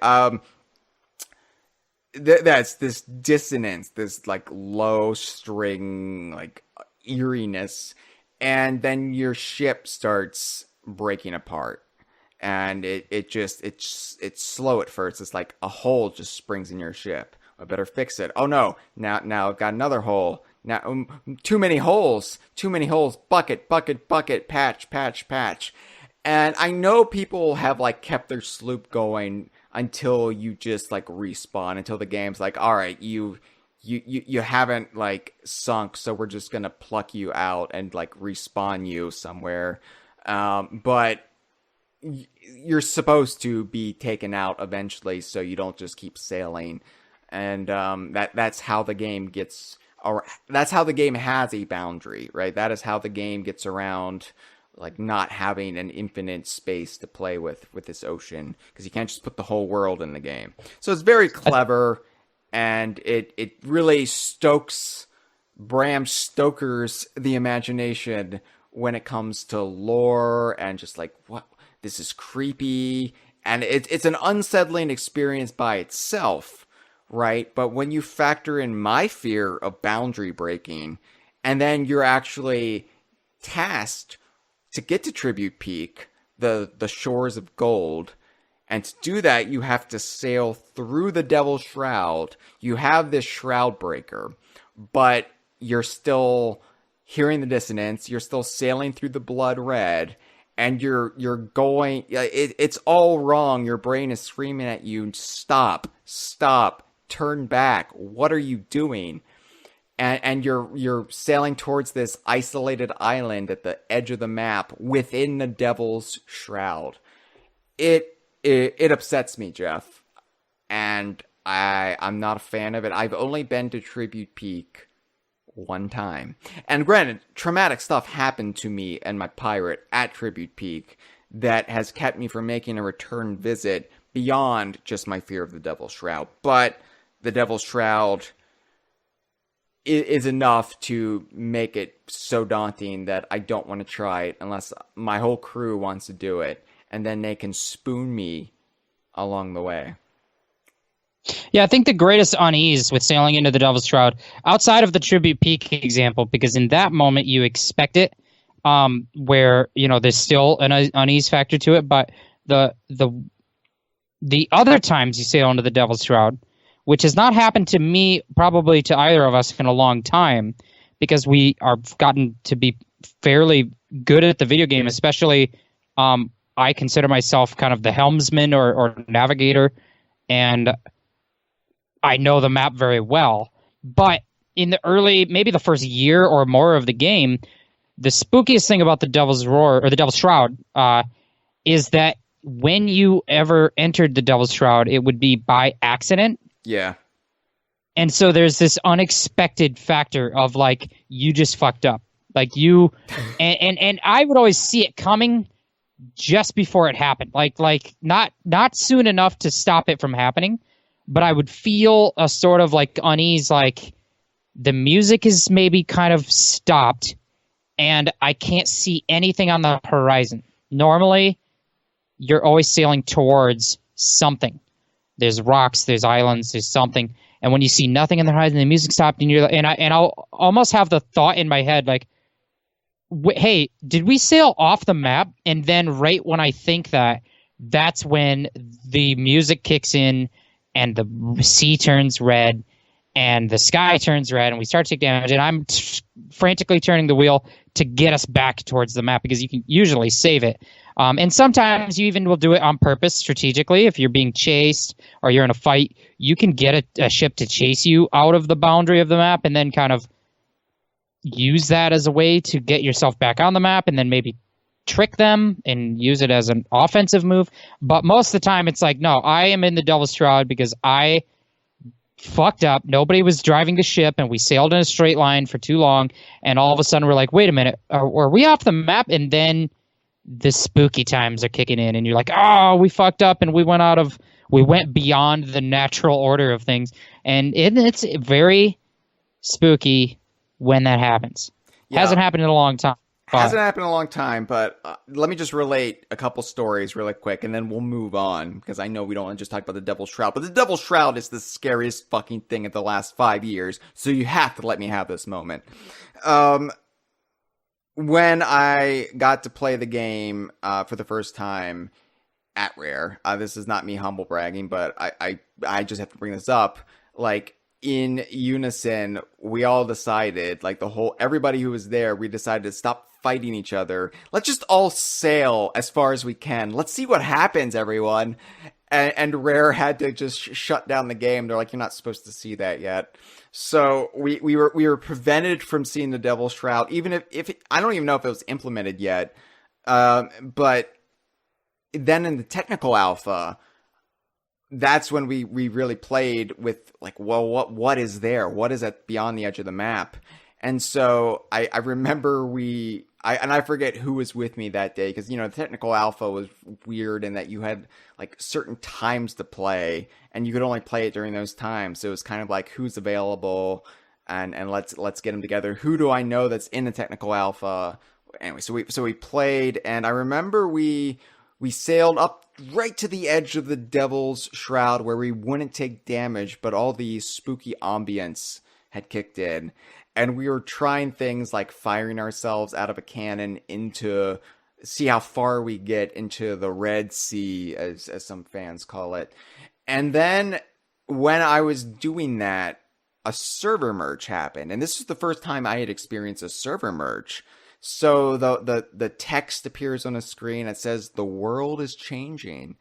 that's this dissonance, this like low string, like eeriness, and then your ship starts breaking apart, and it's slow at first. It's like a hole just springs in your ship. I better fix it. Oh no! Now I've got another hole. Now too many holes. Bucket. Patch. And I know people have like kept their sloop going until you just like respawn. Until the game's like, all right, you haven't like sunk, so we're just gonna pluck you out and like respawn you somewhere. But you're supposed to be taken out eventually, so you don't just keep sailing. And that's how the game gets. That's how the game has a boundary, right? That is how the game gets around, like not having an infinite space to play with this ocean, because you can't just put the whole world in the game. So it's very clever, and it really stokes Bram Stoker's the imagination when it comes to lore and just like, what, this is creepy, and it's an unsettling experience by itself. Right, but when you factor in my fear of boundary breaking, and then you're actually tasked to get to Tribute Peak, the shores of gold, and to do that, you have to sail through the Devil Shroud. You have this shroud breaker, but you're still hearing the dissonance. You're still sailing through the blood red, and you're going. It's all wrong. Your brain is screaming at you, stop. Turn back. What are you doing? And you're sailing towards this isolated island at the edge of the map within the Devil's Shroud. It upsets me, Jeff, and I'm not a fan of it. I've only been to Tribute Peak one time, and granted, traumatic stuff happened to me and my pirate at Tribute Peak that has kept me from making a return visit beyond just my fear of the Devil's Shroud, but the Devil's Shroud is enough to make it so daunting that I don't want to try it unless my whole crew wants to do it, and then they can spoon me along the way. Yeah, I think the greatest unease with sailing into the Devil's Shroud, outside of the Tribute Peak example, because in that moment you expect it, where there's still an unease factor to it, but the other times you sail into the Devil's Shroud, which has not happened to me, probably to either of us in a long time, because we are gotten to be fairly good at the video game, especially I consider myself kind of the helmsman or navigator, and I know the map very well. But in the early, maybe the first year or more of the game, the spookiest thing about the Devil's Roar, or the Devil's Shroud, is that when you ever entered the Devil's Shroud, it would be by accident. Yeah. And so there's this unexpected factor of like you just fucked up. Like you and I would always see it coming just before it happened. Like not soon enough to stop it from happening, but I would feel a sort of like unease, like the music is maybe kind of stopped and I can't see anything on the horizon. Normally, you're always sailing towards something. There's rocks, there's islands, there's something. And when you see nothing on the horizon, the music stopped, and I'll almost have the thought in my head like, hey, did we sail off the map? And then right when I think that, that's when the music kicks in and the sea turns red and the sky turns red and we start to take damage. And I'm frantically turning the wheel to get us back towards the map because you can usually save it. And sometimes you even will do it on purpose strategically. If you're being chased or you're in a fight, you can get a ship to chase you out of the boundary of the map and then kind of use that as a way to get yourself back on the map and then maybe trick them and use it as an offensive move. But most of the time it's like, no, I am in the Devil Shroud because I fucked up. Nobody was driving the ship and we sailed in a straight line for too long. And all of a sudden we're like, wait a minute, are we off the map? And then the spooky times are kicking in and you're like, oh, we fucked up and we went beyond the natural order of things. And it's very spooky when that happens. Yeah. Hasn't happened in a long time. Hasn't happened in a long time, but let me just relate a couple stories really quick, and then we'll move on, because I know we don't want to just talk about the Devil Shroud, but the Devil Shroud is the scariest fucking thing in the last 5 years, so you have to let me have this moment. When I got to play the game for the first time at Rare, this is not me humble bragging, but I just have to bring this up, like, in unison, we all decided, like everybody who was there, we decided to stop fighting each other. Let's just all sail as far as we can. Let's see what happens, everyone. And Rare had to just shut down the game. They're like, you're not supposed to see that yet. So we were prevented from seeing the Devil Shroud, even if I don't even know if it was implemented yet. But then in the technical alpha, that's when we really played with, like, well, what is there? What is it beyond the edge of the map? And so I remember I forget who was with me that day, because, the technical alpha was weird in that you had, like, certain times to play, and you could only play it during those times. So it was kind of like, who's available, and let's get them together. Who do I know that's in the technical alpha? Anyway, so we played, and I remember we sailed up right to the edge of the Devil's Shroud where we wouldn't take damage, but all the spooky ambience had kicked in. And we were trying things like firing ourselves out of a cannon into, see how far we get into the Red Sea, as some fans call it. And then when I was doing that, a server merge happened. And this was the first time I had experienced a server merge. So the text appears on a screen. It says, the world is changing.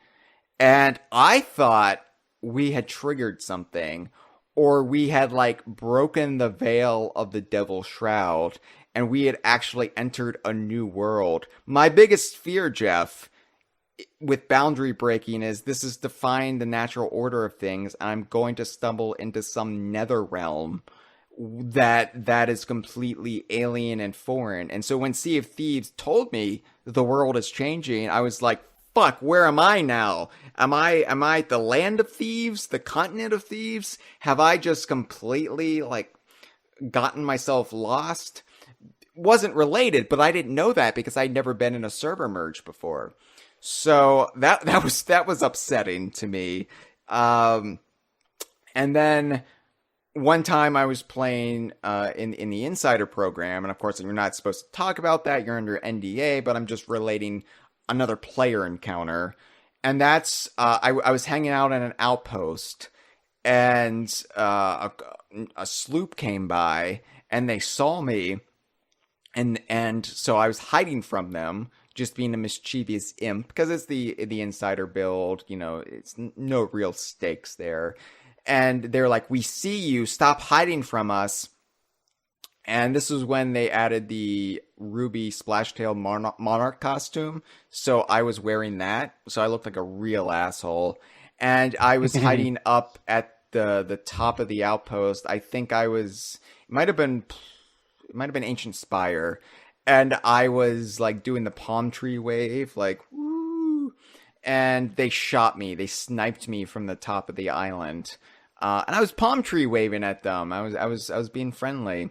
And I thought we had triggered something, or we had, like, broken the veil of the Devil Shroud, and we had actually entered a new world. My biggest fear, Jeff, with boundary breaking is this is defying the natural order of things, and I'm going to stumble into some nether realm that is completely alien and foreign. And so when Sea of Thieves told me the world is changing, I was like, fuck, where am I now? Am I at the land of thieves, the continent of thieves? Have I just completely, like, gotten myself lost? Wasn't related, but I didn't know that because I'd never been in a server merge before. So that was upsetting to me. And then one time I was playing in the Insider program, and of course you're not supposed to talk about that, you're under NDA, but I'm just relating another player encounter. And that's, I was hanging out at an outpost, and a sloop came by, and they saw me, and so I was hiding from them, just being a mischievous imp, because it's the Insider build, it's no real stakes there. And they're like, we see you, stop hiding from us. And this was when they added the Ruby Splashtail Monarch costume. So I was wearing that. So I looked like a real asshole. And I was hiding up at the top of the outpost. I think it might have been Ancient Spire, and I was like doing the palm tree wave, like woo, and they shot me. They sniped me from the top of the island, and I was palm tree waving at them. I was being friendly,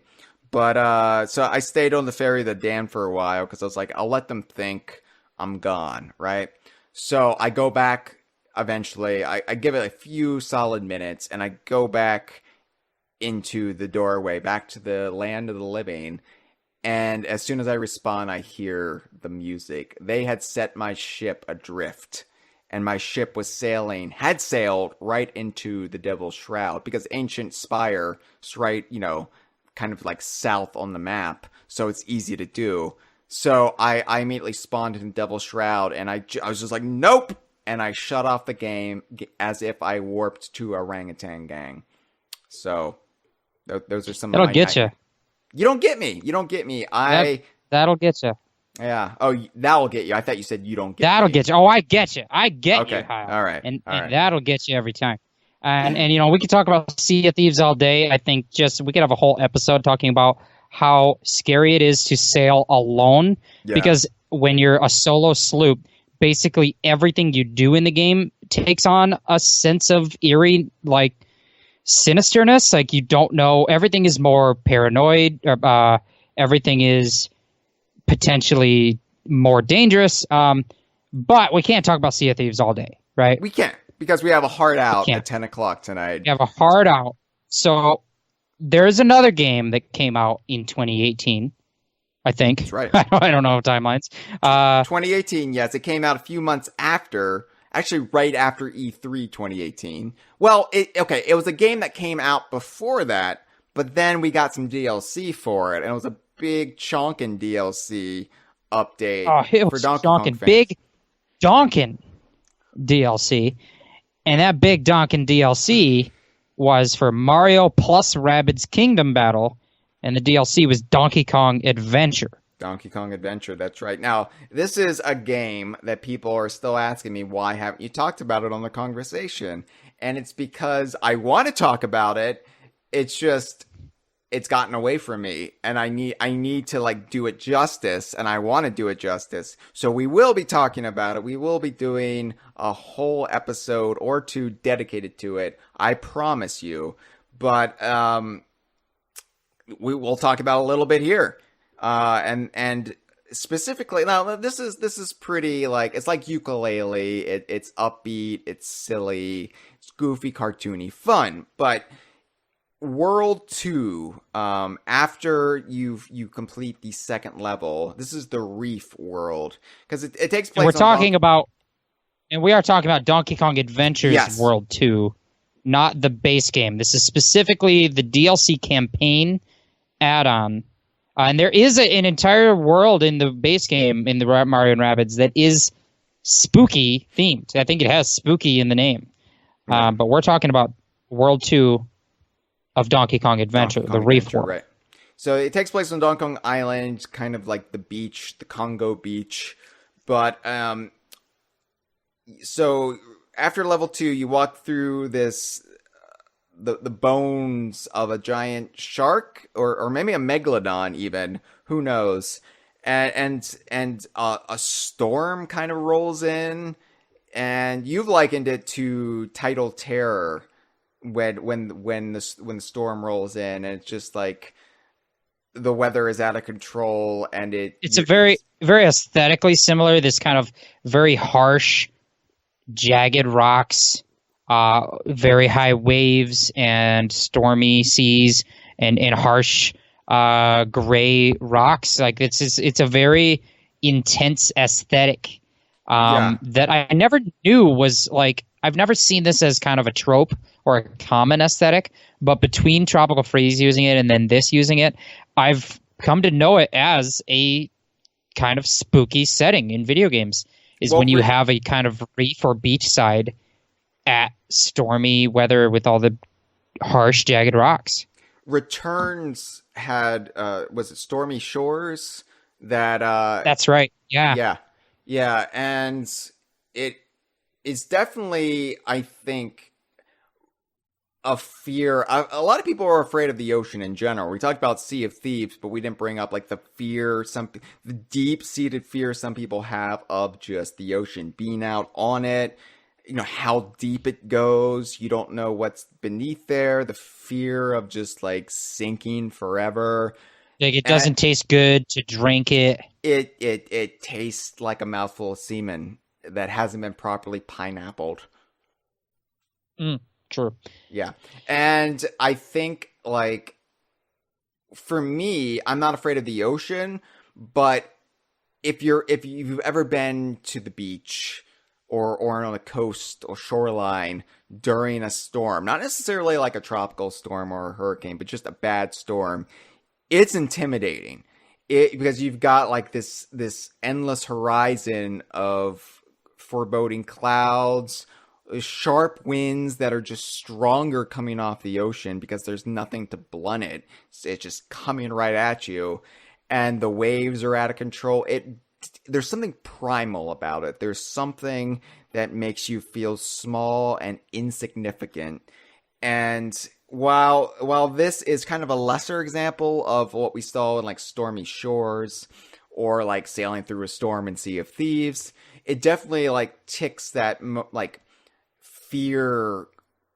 but so I stayed on the Ferry of the Damned for a while because I was like, I'll let them think I'm gone, right? So I go back eventually. I give it a few solid minutes, and I go back into the doorway, back to the land of the living. And as soon as I respawn, I hear the music. They had set my ship adrift, and my ship had sailed right into the Devil Shroud, because Ancient Spire is right, kind of like south on the map, so it's easy to do. So I immediately spawned in Devil Shroud, and I was just like, nope! And I shut off the game as if I warped to Orangutan Gang. So those are some That'll of my... get you. You don't get me. You don't get me. That'll get you. Yeah. Oh, that'll get you. I thought you said you don't get That'll me. get you. Oh, I get you. I get okay. you, Kyle. All right. And right. that'll get you every time. And we could talk about Sea of Thieves all day. I think we could have a whole episode talking about how scary it is to sail alone. Yeah. Because when you're a solo sloop, basically everything you do in the game takes on a sense of eerie, like, sinisterness. Like, you don't know. Everything is more paranoid. Everything is potentially more dangerous. But we can't talk about Sea of Thieves all day, right? We can't, because we have a hard out at 10 o'clock tonight. We have a hard out. So there's another game that came out in 2018, I think. That's right. I don't know timelines. 2018, yes. It came out a few months after, actually right after E3 2018. Well, it was a game that came out before that, but then we got some DLC for it, and it was a big chonkin' DLC update for Donkey Kong fans. Big donkin' DLC. And that big donkin' DLC was for Mario plus Rabbids Kingdom Battle, and the DLC was Donkey Kong Adventure. Donkey Kong Adventure, that's right. Now, this is a game that people are still asking me, why haven't you talked about it on the Kongversation? And it's because I want to talk about it. It's just, it's gotten away from me, and I need to like do it justice, and I want to do it justice. So we will be talking about it. We will be doing a whole episode or two dedicated to it. I promise you. But we will talk about a little bit here. And specifically, now this is pretty, like, it's like Yooka-Laylee. It's upbeat, it's silly, it's goofy, cartoony, fun. But World 2, after you complete the second level, this is the Reef World, because it takes place. We are talking about Donkey Kong Adventures World 2, not the base game. This is specifically the DLC campaign add-on. And there is an entire world in the base game, in the Mario and Rabbids, that is spooky themed. I think it has spooky in the name. But we're talking about World 2 of Donkey Kong Adventure, the Reef World. Right. So it takes place on Donkey Kong Island, kind of like the beach, the Congo beach. But so after level 2, you walk through this... the bones of a giant shark, or maybe a megalodon even, who knows, and a storm kind of rolls in, and you've likened it to Tidal Terror when the storm rolls in, and it's just like the weather is out of control, and it's a very, very aesthetically similar, this kind of very harsh, jagged rocks, very high waves and stormy seas and harsh gray rocks. Like it's a very intense aesthetic that I never knew was like. I've never seen this as kind of a trope or a common aesthetic, but between Tropical Freeze using it and then this using it, I've come to know it as a kind of spooky setting in video games. When you have a kind of reef or beach side at stormy weather with all the harsh, jagged rocks. Returns had was it Stormy Shores? That's right. Yeah, and it is definitely, I think, a fear. A lot of people are afraid of the ocean in general. We talked about Sea of Thieves, but we didn't bring up like the fear, the deep-seated fear some people have of just the ocean, being out on it. You know, how deep it goes. You don't know what's beneath there. The fear of just like sinking forever. Like it And doesn't taste good to drink it. it tastes like a mouthful of semen that hasn't been properly pineappled. True. Yeah. And I think like for me, I'm not afraid of the ocean, but if you've ever been to the beach or on a coast or shoreline during a storm, not necessarily like a tropical storm or a hurricane, but just a bad storm, it's intimidating. Because you've got like this endless horizon of foreboding clouds, sharp winds that are just stronger coming off the ocean because there's nothing to blunt it. It's just coming right at you, and the waves are out of control. There's something primal about it. There's something that makes you feel small and insignificant. And while this is kind of a lesser example of what we saw in like Stormy Shores or like sailing through a storm in Sea of Thieves, it definitely like ticks that like fear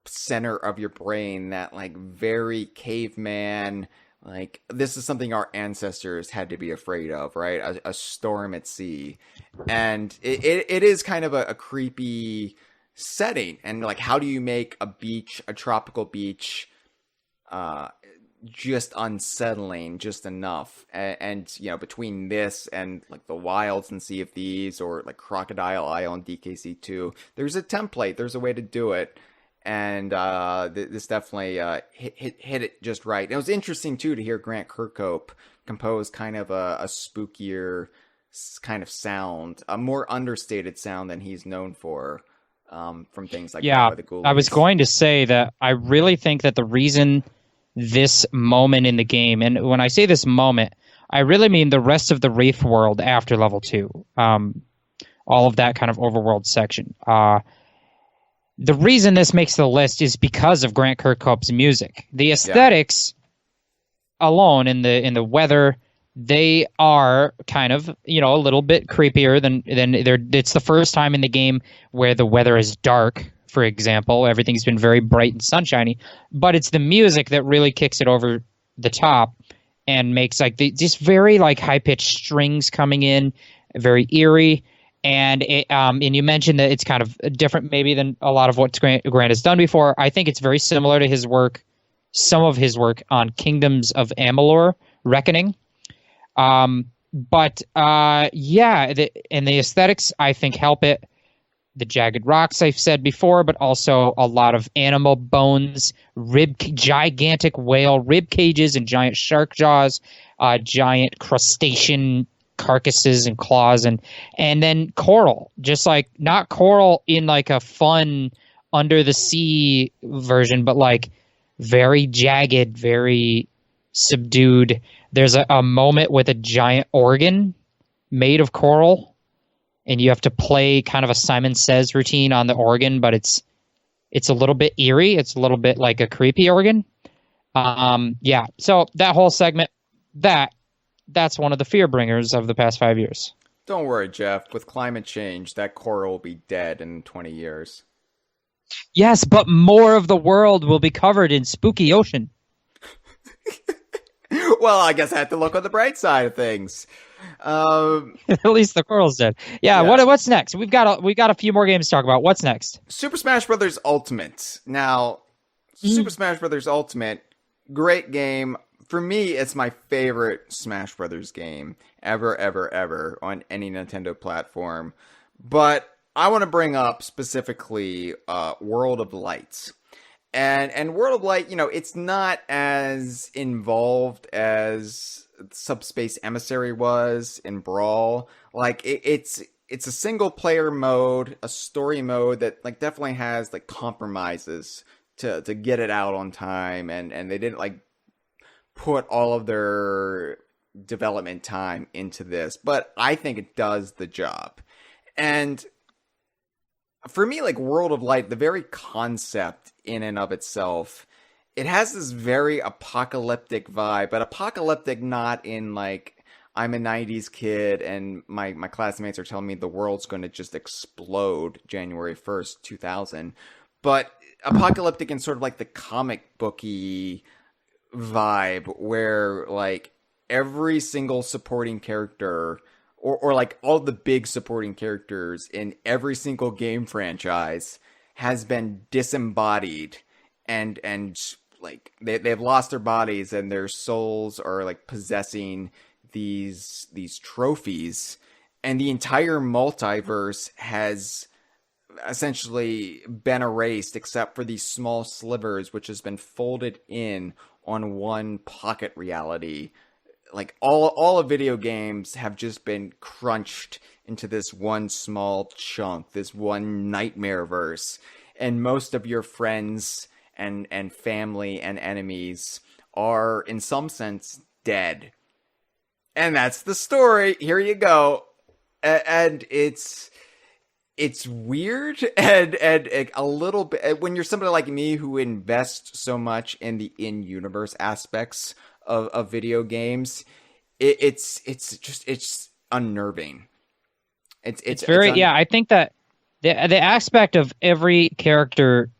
center of your brain, that like very caveman, like this is something our ancestors had to be afraid of, right? A storm at sea. And it is kind of a creepy setting. And like, how do you make a tropical beach, just unsettling just enough? And you know, between this and like the wilds and Sea of Thieves or like Crocodile Island DKC2, there's a template, there's a way to do it. And this definitely hit it just right. And it was interesting too to hear Grant Kirkhope compose kind of a spookier kind of sound, a more understated sound than he's known for, from things like Yeah, the Ghoulies. I was going to say that I really think that the reason this moment in the game, and when I say this moment, I really mean the rest of the Reef world after level 2, all of that kind of overworld section. The reason this makes the list is because of Grant Kirkhope's music. The aesthetics alone in the weather, they are kind of, you know, a little bit creepier than it's the first time in the game where the weather is dark, for example. Everything's been very bright and sunshiny, but it's the music that really kicks it over the top and makes like just very like high-pitched strings coming in, very eerie. And and you mentioned that it's kind of different maybe than a lot of what Grant has done before. I think it's very similar to his work, some of his work on Kingdoms of Amalur: Reckoning. And the aesthetics, I think, help it. The jagged rocks I've said before, but also a lot of animal bones, gigantic whale rib cages and giant shark jaws, giant crustacean carcasses and claws, and then coral, just like not coral in like a fun under the sea version, but like very jagged, very subdued. There's a moment with a giant organ made of coral, and you have to play kind of a Simon Says routine on the organ, but it's a little bit eerie. It's a little bit like a creepy organ. So that whole segment, that's one of the Fearbringers of the past 5 years. Don't worry, Jeff. With climate change, that coral will be dead in 20 years. Yes, but more of the world will be covered in spooky ocean. Well, I guess I have to look on the bright side of things. At least the coral's dead. Yeah. What's next? We've got a few more games to talk about. What's next? Super Smash Bros. Ultimate. Now, Super Smash Bros. Ultimate, great game. For me, it's my favorite Smash Brothers game ever on any Nintendo platform. But I want to bring up specifically World of Light. And World of Light, you know, it's not as involved as Subspace Emissary was in Brawl. Like it's a single player mode, a story mode that like definitely has like compromises to get it out on time, and they didn't like put all of their development time into this, but I think it does the job. And For me, like World of Light, the very concept in and of itself, it has this very apocalyptic vibe, but apocalyptic not in like I'm a 90s kid and my classmates are telling me the world's going to just explode January 1st, 2000, but apocalyptic in sort of like the comic booky vibe where like every single supporting character or like all the big supporting characters in every single game franchise has been disembodied and like they've lost their bodies and their souls are like possessing these trophies, and the entire multiverse has essentially been erased except for these small slivers which has been folded in on one pocket reality. Like all of video games have just been crunched into this one small chunk, this one nightmare verse, and most of your friends and family and enemies are in some sense dead. And that's the story. Here you go. And it's weird and a little bit when you're somebody like me who invests so much in the in-universe aspects of video games. It's unnerving. It's very I think that the aspect of every character,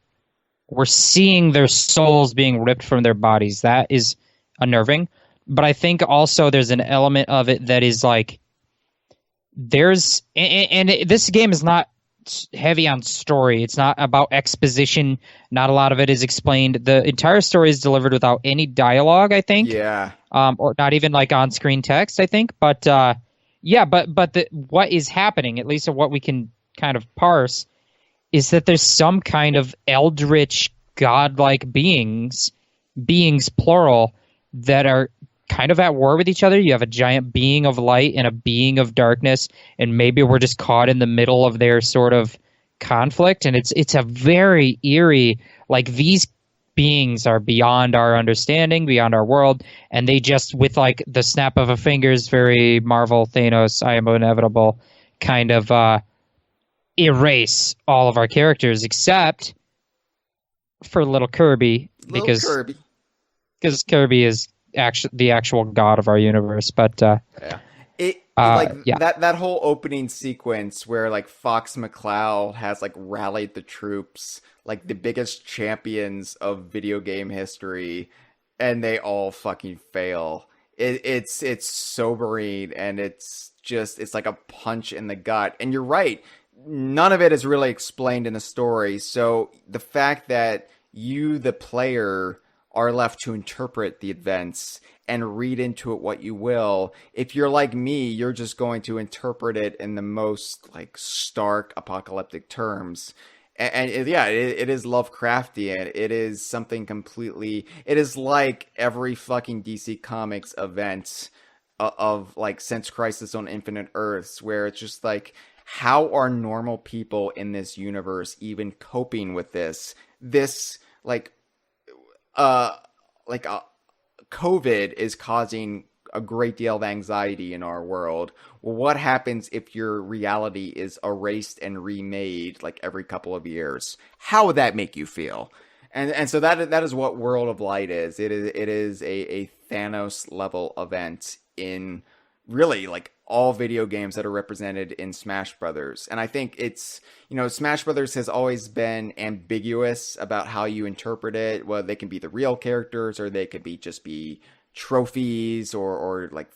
we're seeing their souls being ripped from their bodies. That is unnerving. But I think also there's an element of it that is like there's and this game is not heavy on story. It's not about exposition. Not a lot of it is explained. The entire story is delivered without any dialogue, I think. Yeah. Or not even like on-screen text, I think. But what is happening, at least of what we can kind of parse, is that there's some kind of eldritch, godlike beings plural, that are kind of at war with each other. You have a giant being of light and a being of darkness, and maybe we're just caught in the middle of their sort of conflict. And it's a very eerie, like these beings are beyond our understanding, beyond our world, and they just, with like the snap of a fingers, very Marvel Thanos, I am inevitable kind of erase all of our characters except for little Kirby, because Kirby is actually the actual god of our universe. But that whole opening sequence where like Fox McCloud has like rallied the troops, like the biggest champions of video game history, and they all fucking fail. It's sobering, and it's like a punch in the gut. And you're right, none of it is really explained in the story. So the fact that you, the player, are left to interpret the events and read into it what you will. If you're like me, you're just going to interpret it in the most like stark apocalyptic terms. And it is Lovecraftian. It is something completely. It is like every fucking DC Comics event of like since Crisis on Infinite Earths, where it's just like, how are normal people in this universe even coping with this? This COVID is causing a great deal of anxiety in our world. Well, what happens if your reality is erased and remade like every couple of years? How would that make you feel? And so that is what World of Light is. It is a Thanos level event in really like all video games that are represented in Smash Brothers. And I think it's, Smash Brothers has always been ambiguous about how you interpret it. Well, they can be the real characters, or they could just be trophies or like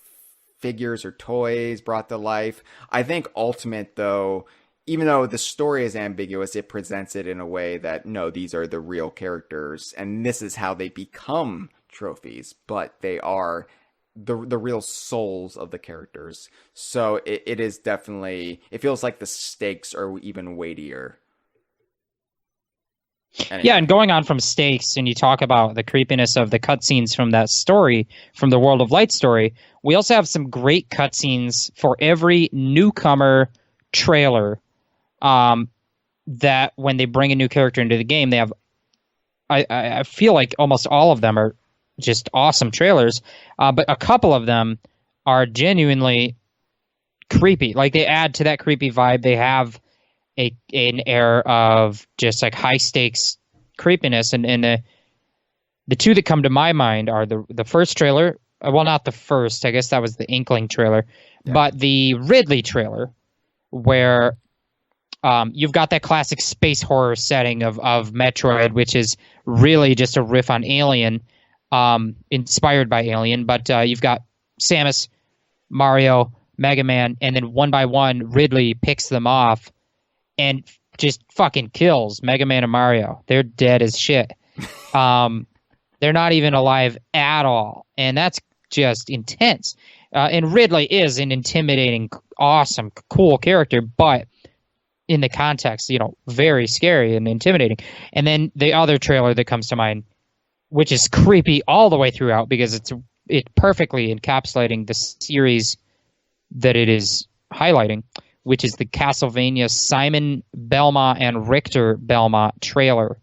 figures or toys brought to life. I think Ultimate, though, even though the story is ambiguous, it presents it in a way that, no, these are the real characters, and this is how they become trophies, but they are the real souls of the characters. So it is definitely, it feels like the stakes are even weightier. Anyway. Yeah, and going on from stakes, and you talk about the creepiness of the cutscenes from that story, from the World of Light story, we also have some great cutscenes for every newcomer trailer, that when they bring a new character into the game, they have, I feel like almost all of them are just awesome trailers, but a couple of them are genuinely creepy. Like, they add to that creepy vibe. They have an air of just like high stakes creepiness. And the two that come to my mind are the first trailer. Well, not the first. I guess that was the Inkling trailer, but the Ridley trailer, where you've got that classic space horror setting of Metroid, which is really just a riff on Alien, inspired by Alien. But you've got Samus, Mario, Mega Man, and then one by one, Ridley picks them off and just fucking kills Mega Man and Mario. They're dead as shit. They're not even alive at all, and that's just intense. And Ridley is an intimidating, awesome, cool character, but in the context, very scary and intimidating. And then the other trailer that comes to mind, which is creepy all the way throughout because it's perfectly encapsulating the series that it is highlighting, which is the Castlevania Simon Belmont and Richter Belmont trailer,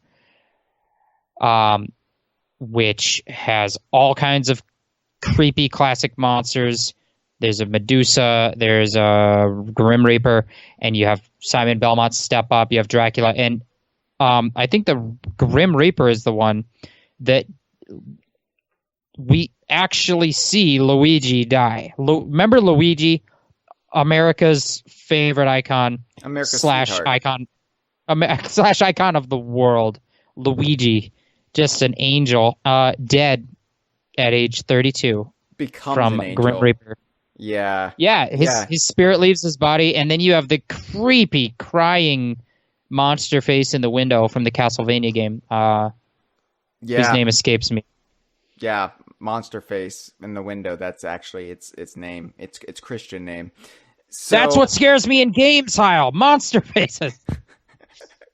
which has all kinds of creepy classic monsters. There's a Medusa, there's a Grim Reaper, and you have Simon Belmont step up. You have Dracula, and I think the Grim Reaper is the one that we actually see Luigi die. Remember Luigi, America's favorite icon, slash icon of the world. Luigi, just an angel, dead at age 32 from Grim Reaper. Yeah. His spirit leaves his body, and then you have the creepy, crying monster face in the window from the Castlevania game. Whose name escapes me. Yeah, monster face in the window. That's actually its name. It's Christian name. So, that's what scares me in games, Hyle. Monster faces.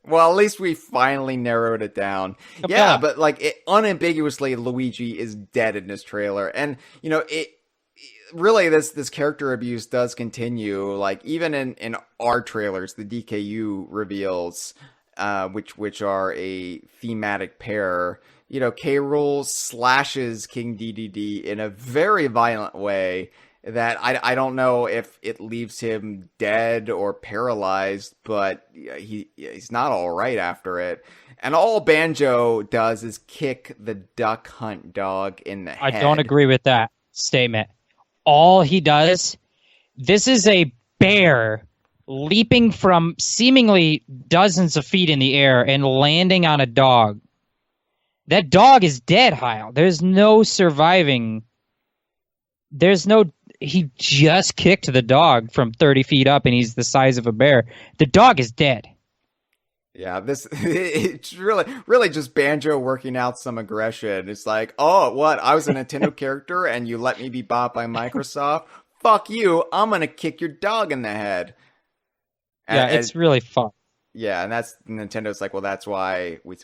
Well, at least we finally narrowed it down. Yeah, but unambiguously, Luigi is dead in this trailer, and really, this character abuse does continue. Like even in our trailers, the DKU reveals, which are a thematic pair. K. Rool slashes King DDD in a very violent way that I don't know if it leaves him dead or paralyzed, but he's not all right after it. And all Banjo does is kick the duck hunt dog in the head. I don't agree with that statement. All he does, this is a bear leaping from seemingly dozens of feet in the air and landing on a dog. That dog is dead, Hyle. There's no surviving. He just kicked the dog from 30 feet up and he's the size of a bear. The dog is dead. Yeah, it's really just Banjo working out some aggression. It's like, oh, what? I was a Nintendo character and you let me be bought by Microsoft? Fuck you. I'm going to kick your dog in the head. And it's really fun. Yeah, and that's Nintendo's like, well, that's why we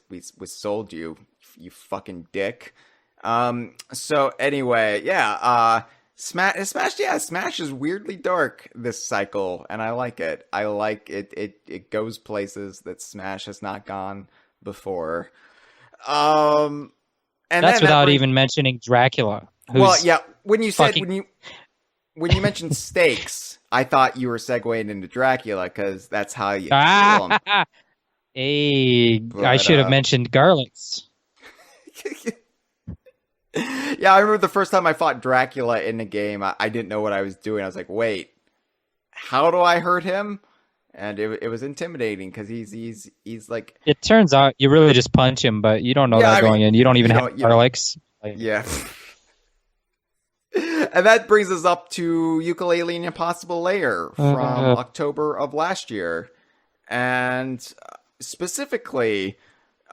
sold you, you fucking dick. So anyway, Smash is weirdly dark this cycle, and I like it. I like it. It goes places that Smash has not gone before. And that's without even mentioning Dracula. Well, yeah. When you mentioned stakes, I thought you were segueing into Dracula because that's how you kill him. I should have mentioned garlics. Yeah, I remember the first time I fought Dracula in the game, I didn't know what I was doing. I was like, wait, how do I hurt him? And it was intimidating because he's like... It turns out you really just punch him, but you don't know going in. You don't even have garlics. Yeah. And that brings us up to Yooka-Laylee and Impossible Lair from October of last year. And specifically...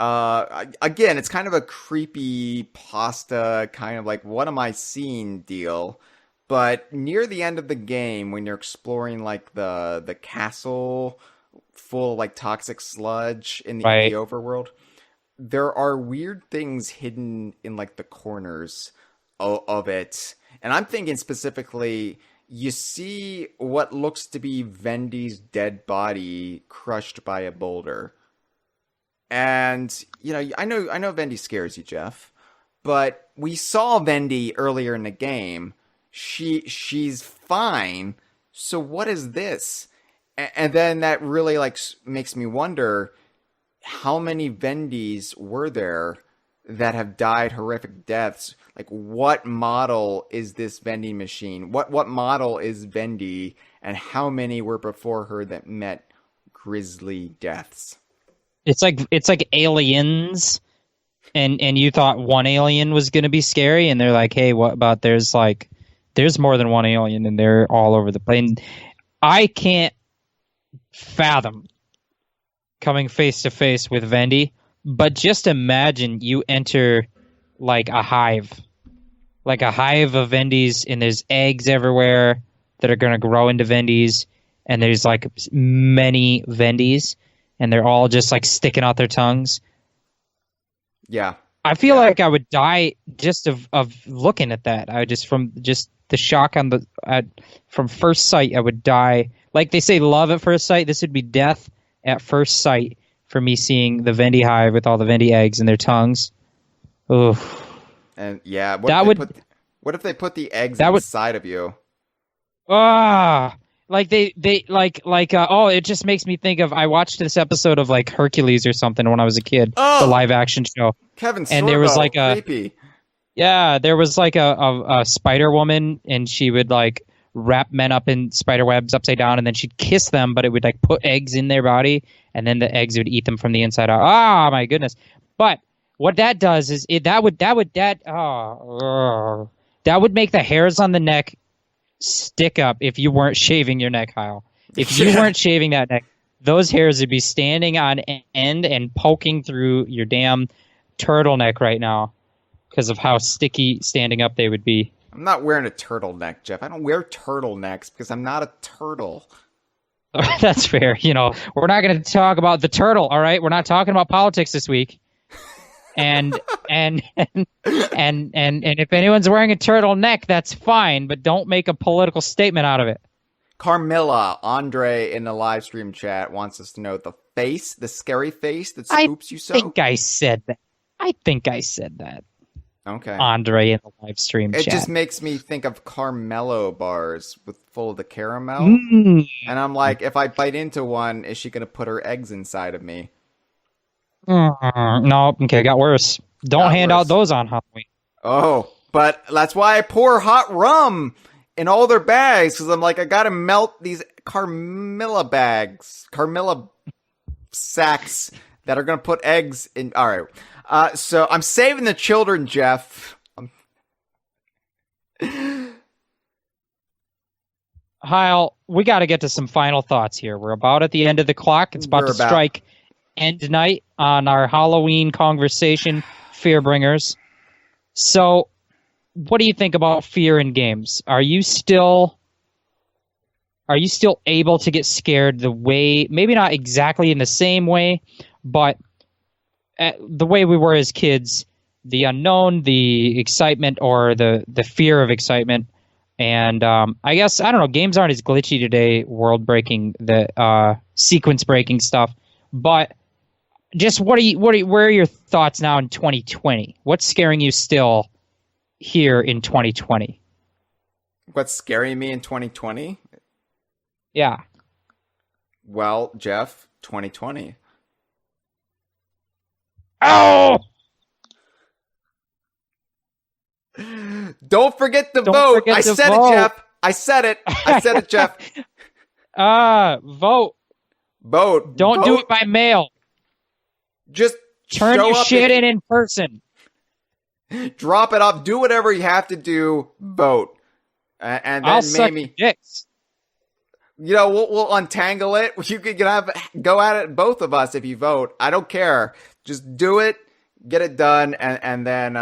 again, it's kind of a creepy pasta kind of like, what am I seeing deal. But near the end of the game, when you're exploring like the castle full of like toxic sludge in the overworld, there are weird things hidden in like the corners of it. And I'm thinking specifically, you see what looks to be Vendi's dead body crushed by a boulder. And, I know Vendi scares you, Jeff, but we saw Vendi earlier in the game. She's fine. So what is this? And then that really like makes me wonder how many Vendys were there that have died horrific deaths. Like, what model is this vending machine? What model is Vendy, and how many were before her that met grisly deaths? It's like Aliens, and you thought one alien was going to be scary, and they're like, hey, what about there's more than one alien, and they're all over the plane. I can't fathom coming face to face with Vendy, but just imagine you enter like a hive of Vendys, and there's eggs everywhere that are going to grow into Vendys, and there's like many Vendys, and they're all just like sticking out their tongues. Yeah. I feel like I would die just of looking at that. I would just from just the shock from first sight, I would die. Like they say, love at first sight. This would be death at first sight for me seeing the Vendy hive with all the Vendy eggs in their tongues. Oof. And yeah, what if they put the eggs inside of you? Like it just makes me think of, I watched this episode of like Hercules or something when I was a kid, the live action show. Kevin Sorbo, and there was like creepy. There was like a spider woman, and she would like wrap men up in spider webs upside down, and then she'd kiss them, but it would like put eggs in their body, and then the eggs would eat them from the inside out. Oh my goodness. But what that does is that would make the hairs on the neck stick up if you weren't shaving your neck, Hyle. If you weren't shaving that neck, those hairs would be standing on end and poking through your damn turtleneck right now because of how sticky standing up they would be. I'm not wearing a turtleneck, Jeff. I don't wear turtlenecks because I'm not a turtle. That's fair. You know, we're not going to talk about the turtle, all right? We're not talking about politics this week. And if anyone's wearing a turtleneck, that's fine, but don't make a political statement out of it. Carmilla, Andre in the live stream chat wants us to know the scary face that spooks you so. I think I said that. Okay. Andre in the live stream chat. It just makes me think of Carmelo bars full of the caramel. And I'm like, if I bite into one, is she going to put her eggs inside of me? No, okay, got worse. Don't hand out those on Halloween. Oh, but that's why I pour hot rum in all their bags, because I'm like, I gotta melt these Carmilla sacks that are gonna put eggs in. All right, so I'm saving the children, Jeff. Hyle, we got to get to some final thoughts here. We're about at the end of the clock. It's about to strike end night on our Halloween Kongversation, Fearbringers. So, what do you think about fear in games? Are you still able to get scared the way, maybe not exactly in the same way, but the way we were as kids, the unknown, the excitement, or the fear of excitement? And I guess, I don't know, games aren't as glitchy today, world-breaking, the sequence-breaking stuff, but just where are your thoughts now in 2020? What's scaring you still here in 2020? What's scaring me in 2020? Yeah. Well, Jeff, 2020. Oh! Don't forget to vote. I said it, Jeff. I said it, Jeff. Vote. Don't do it by mail. Just turn your shit in person. Drop it off. Do whatever you have to do. Vote, and then I'll maybe suck your dicks. You know, we'll untangle it. You could go at it, both of us, if you vote. I don't care. Just do it. Get it done, and then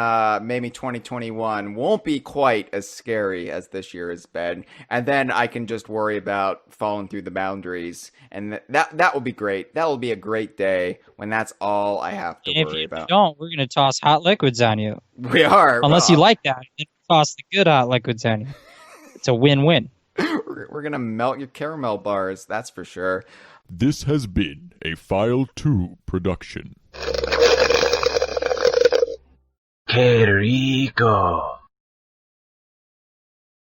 maybe 2021 won't be quite as scary as this year has been, and then I can just worry about falling through the boundaries, and that will be great. That will be a great day when that's all I have to worry about. If you don't, we're gonna toss hot liquids on you. We are, unless you like that. Then toss the good hot liquids on you. It's a win-win. We're gonna melt your caramel bars. That's for sure. This has been a File 2 production. Qué rico.